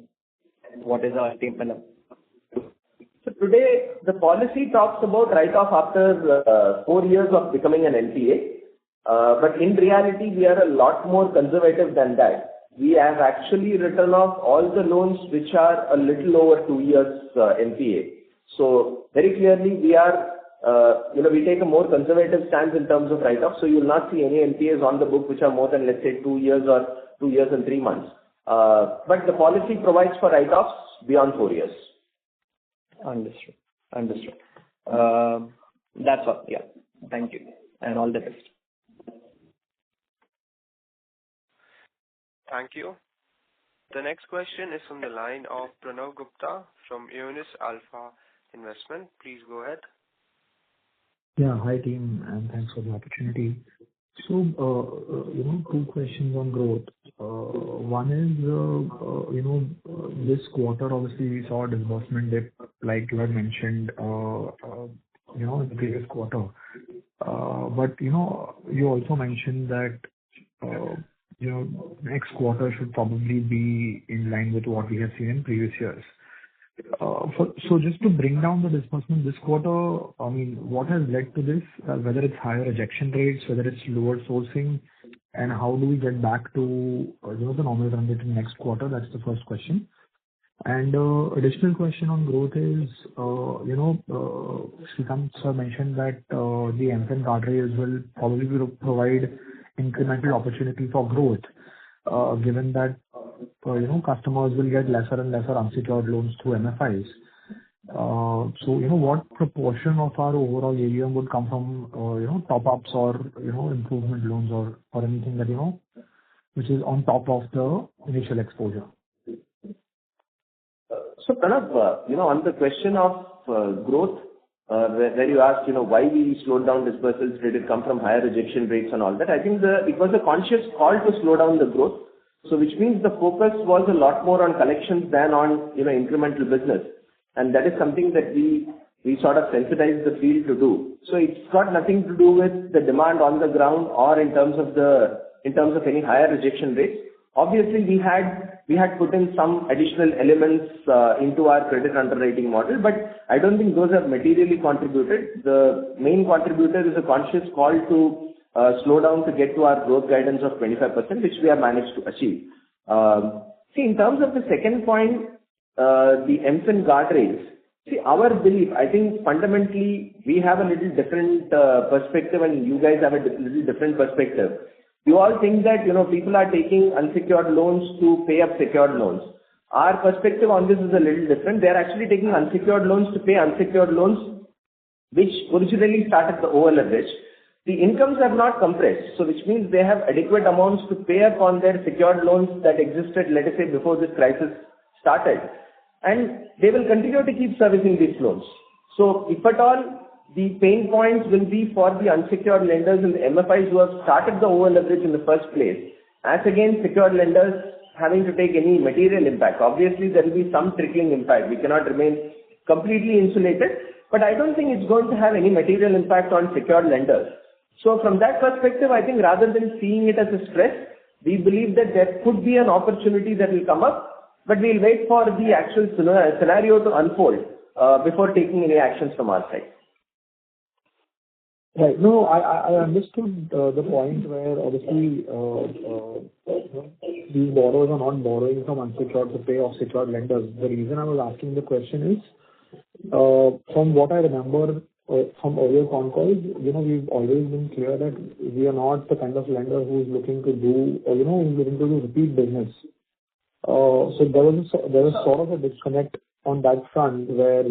what is the ultimate? So today, the policy talks about write-off after 4 years of becoming an NPA. But in reality, we are a lot more conservative than that. We have actually written off all the loans which are a little over 2 years NPA. So very clearly, we take a more conservative stance in terms of write-off. So you will not see any NPAs on the book which are more than, let's say, 2 years or 2 years and 3 months. But the policy provides for write-offs beyond 4 years. Understood. That's all. Yeah. Thank you. And all the best. Thank you. The next question is from the line of Pranav Gupta from Eunice Alpha Investment. Please go ahead. Yeah, hi team, and thanks for the opportunity. So, 2 questions on growth. One is, this quarter, obviously, we saw a disbursement dip, like you had mentioned, in the previous quarter. But, you also mentioned that, next quarter should probably be in line with what we have seen in previous years. So just to bring down the disbursement this quarter, I mean, what has led to this? Whether it's higher rejection rates, whether it's lower sourcing, and how do we get back to, the normal run rate in next quarter? That's the first question. And additional question on growth is, Srikanth sir mentioned that the MFIN guardrails will probably provide incremental opportunity for growth, given that customers will get lesser and lesser unsecured loans through MFIs. So what proportion of our overall AUM would come from top-ups or improvement loans or anything that which is on top of the initial exposure? So Pranav, on the question of growth, where you asked, why we slowed down disbursements, did it come from higher rejection rates and all that? I think it was a conscious call to slow down the growth. So which means the focus was a lot more on collections than on, incremental business. And that is something that we sort of sensitized the field to do. So it's got nothing to do with the demand on the ground or in terms of any higher rejection rates. Obviously, we had put in some additional elements into our credit underwriting model, but I don't think those have materially contributed. The main contributor is a conscious call to slow down to get to our growth guidance of 25%, which we have managed to achieve. See, in terms of the second point, the MFIN guardrails. See, our belief, I think fundamentally we have a little different perspective and you guys have a little different perspective. You all think that, people are taking unsecured loans to pay up secured loans. Our perspective on this is a little different. They are actually taking unsecured loans to pay unsecured loans, which originally started the over leverage. The incomes have not compressed, so which means they have adequate amounts to pay up on their secured loans that existed, let us say, before this crisis started. And they will continue to keep servicing these loans. So if at all, the pain points will be for the unsecured lenders and the MFIs who have started the over leverage in the first place, as against secured lenders having to take any material impact. Obviously, there will be some trickling impact. We cannot remain completely insulated, but I don't think it's going to have any material impact on secured lenders. So from that perspective, I think rather than seeing it as a stress, we believe that there could be an opportunity that will come up, but we'll wait for the actual scenario to unfold before taking any actions from our side. Right. No, I understood the point where obviously these borrowers are not borrowing from unsecured to pay off secured lenders. The reason I was asking the question is, from what I remember from earlier con calls, we've always been clear that we are not the kind of lender who's looking to do, who's looking to do repeat business. So there was sort of a disconnect on that front where,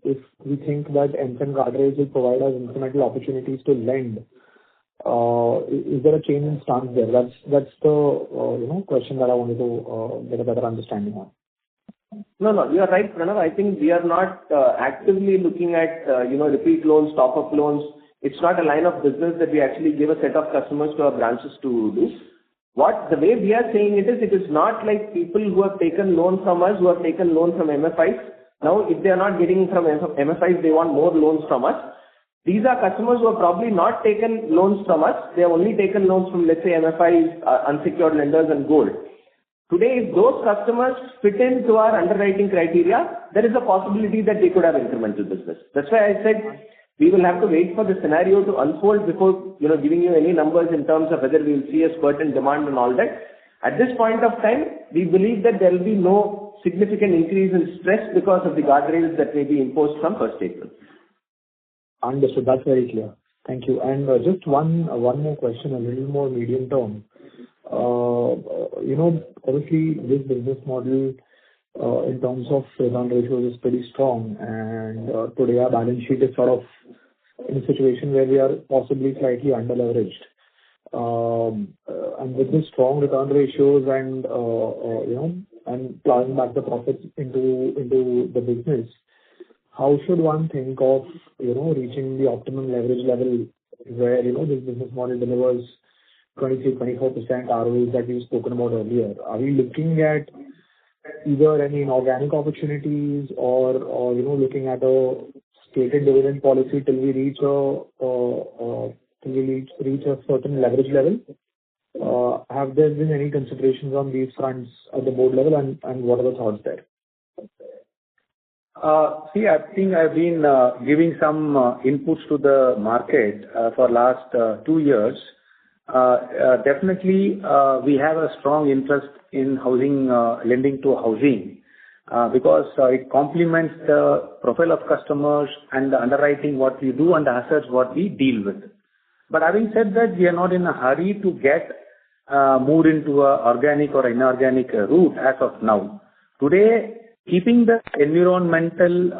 if we think that MFIN guardrails will provide us incremental opportunities to lend, is there a change in stance there? That's the question that I wanted to get a better understanding on. No, you are right, Pranav. I think we are not actively looking at, repeat loans, top-up loans. It's not a line of business that we actually give a set of customers to our branches to do. The way we are saying it is not like people who have taken loans from us, who have taken loans from MFIs. Now, if they are not getting from MFIs, they want more loans from us. These are customers who have probably not taken loans from us. They have only taken loans from, let's say, MFIs, unsecured lenders and gold. Today, if those customers fit into our underwriting criteria, there is a possibility that they could have incremental business. That's why I said we will have to wait for the scenario to unfold before, giving you any numbers in terms of whether we will see a spurt in demand and all that. At this point of time, we believe that there will be no significant increase in stress because of the guardrails that may be imposed from 1st April. Understood. That's very clear. Thank you. And just one more question, a little more medium term. Obviously this business model in terms of return ratios is pretty strong, and today our balance sheet is sort of in a situation where we are possibly slightly under leveraged. And with the strong return ratios and and plowing back the profits into the business, how should one think of reaching the optimum leverage level where this business model delivers 23-24% ROEs that we've spoken about earlier? Are we looking at either any inorganic opportunities or looking at a stated dividend policy till we reach a certain leverage level? Have there been any considerations on these fronts at the board level, and what are the thoughts there? See, I think I've been giving some inputs to the market for last 2 years. Definitely, we have a strong interest in housing, lending to housing, because it complements the profile of customers and the underwriting what we do and the assets what we deal with. But having said that, we are not in a hurry to get moved into a organic or inorganic route as of now. Today, keeping the environmental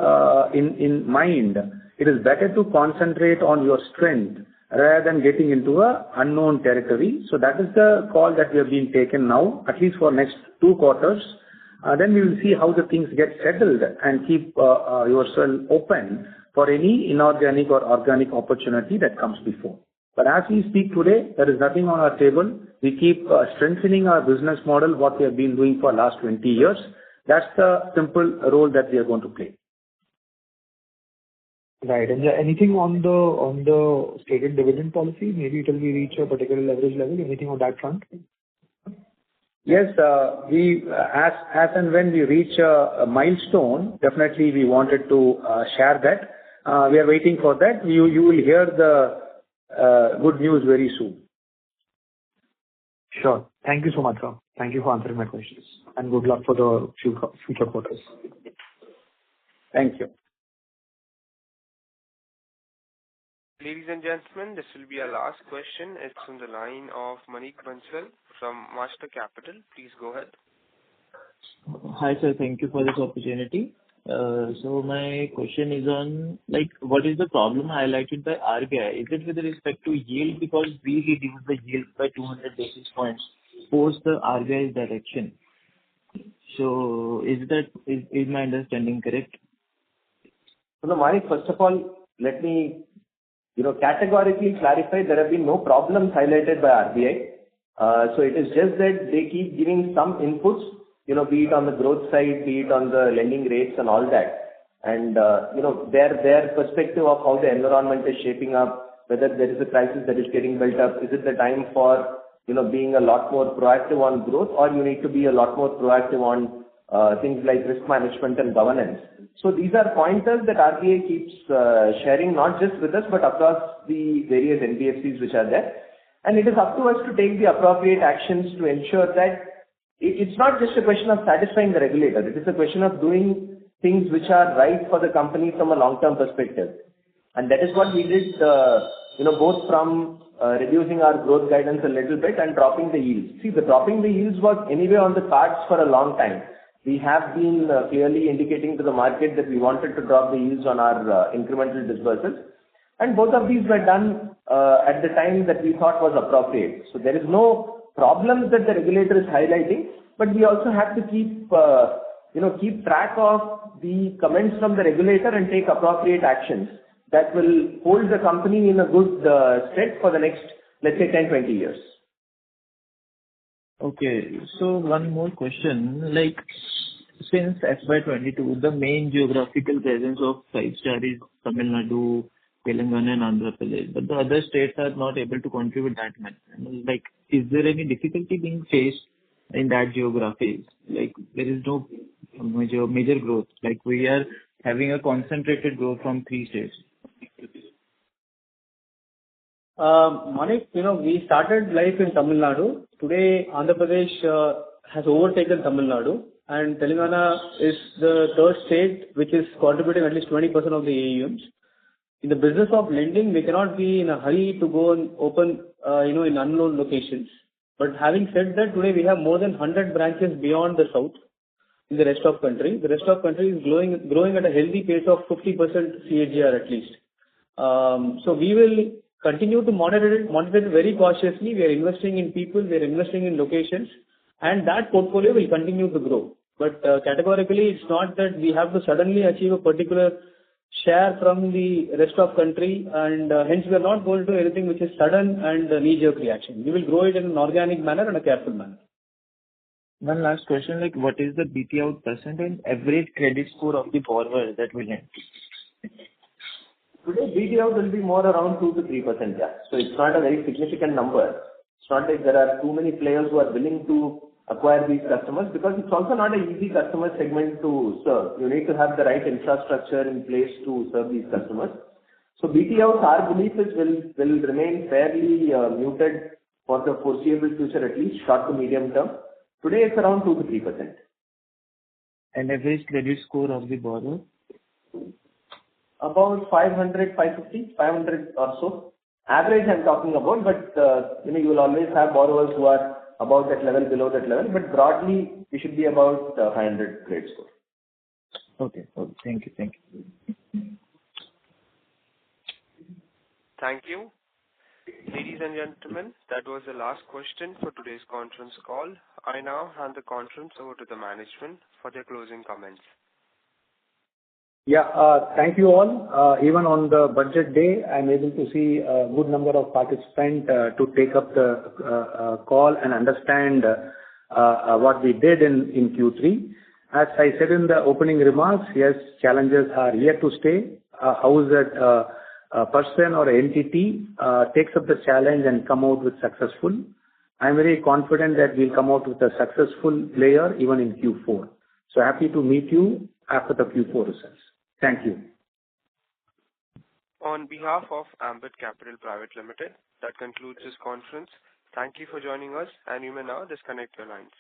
in mind, it is better to concentrate on your strength rather than getting into a unknown territory. So that is the call that we have been taken now, at least for next 2 quarters. Then we will see how the things get settled and keep yourself open for any inorganic or organic opportunity that comes before. But as we speak today, there is nothing on our table. We keep strengthening our business model, what we have been doing for last 20 years. That's the simple role that we are going to play. Right. And anything on the stated dividend policy, maybe till we reach a particular leverage level, anything on that front? Yes, we as and when we reach a milestone, definitely we wanted to share that. We are waiting for that. You will hear the good news very soon. Sure. Thank you so much, sir. Thank you for answering my questions, and good luck for the future quarters. Thank you. Ladies and gentlemen, this will be our last question. It's on the line of Manik Bansal from Master Capital. Please go ahead. Hi, sir. Thank you for this opportunity. So my question is on, what is the problem highlighted by RBI? Is it with respect to yield? Because we reduced the yield by 200 basis points post the RBI's direction. So is my understanding correct? So, Manik, first of all, let me categorically clarify there have been no problems highlighted by RBI. So it is just that they keep giving some inputs, be it on the growth side, be it on the lending rates and all that. And, their perspective of how the environment is shaping up, whether there is a crisis that is getting built up, is it the time for, being a lot more proactive on growth, or you need to be a lot more proactive on things like risk management and governance. So these are pointers that RBI keeps sharing, not just with us, but across the various NBFCs which are there. And it is up to us to take the appropriate actions to ensure that it's not just a question of satisfying the regulator. It is a question of doing things which are right for the company from a long-term perspective. And that is what we did, both from reducing our growth guidance a little bit and dropping the yields. See, the dropping the yields was anyway on the cards for a long time. We have been clearly indicating to the market that we wanted to drop the yields on our incremental disbursements. And both of these were done at the time that we thought was appropriate. So there is no problems that the regulator is highlighting, but we also have to keep track of the comments from the regulator and take appropriate actions that will hold the company in a good stead for the next, let's say, 10-20 years. Okay. So one more question. Since FY22, the main geographical presence of Five-Star is Tamil Nadu, Telangana and Andhra Pradesh, but the other states are not able to contribute that much. Is there any difficulty being faced in that geography? There is no major growth. We are having a concentrated growth from 3 states. Manik, we started life in Tamil Nadu. Today, Andhra Pradesh has overtaken Tamil Nadu, and Telangana is the third state which is contributing at least 20% of the AUMs. In the business of lending, we cannot be in a hurry to go and open, in unknown locations. But having said that, today we have more than 100 branches beyond the south in the rest of country. The rest of country is growing at a healthy pace of 50% CAGR at least. So we will continue to monitor it very cautiously. We are investing in people, we are investing in locations, and that portfolio will continue to grow. But categorically, it's not that we have to suddenly achieve a particular share from the rest of country, and hence we are not going to do anything which is sudden and knee-jerk reaction. We will grow it in an organic manner and a careful manner. One last question, what is the BT out percent and average credit score of the borrower that we lend? Today, BT out will be more around 2 to 3%, yeah. So it's not a very significant number. It's not like there are too many players who are willing to acquire these customers, because it's also not an easy customer segment to serve. You need to have the right infrastructure in place to serve these customers. So BT out, our belief is will remain fairly muted for the foreseeable future, at least short to medium term. Today it's around 2 to 3%. And average credit score of the borrower? About 500, 550, 500 or so. Average I'm talking about, but you will always have borrowers who are above that level, below that level, but broadly we should be about 500 credit score. Okay. Thank you. Thank you. Ladies and gentlemen, that was the last question for today's conference call. I now hand the conference over to the management for their closing comments. Thank you all. Even on the budget day, I'm able to see a good number of participants to take up the call and understand what we did in Q3. As I said in the opening remarks, yes, challenges are here to stay. How is it a person or entity takes up the challenge and come out with successful? I'm very confident that we'll come out with a successful player even in Q4. So happy to meet you after the Q4 results. Thank you. On behalf of Ambit Capital Private Limited, that concludes this conference. Thank you for joining us, and you may now disconnect your lines.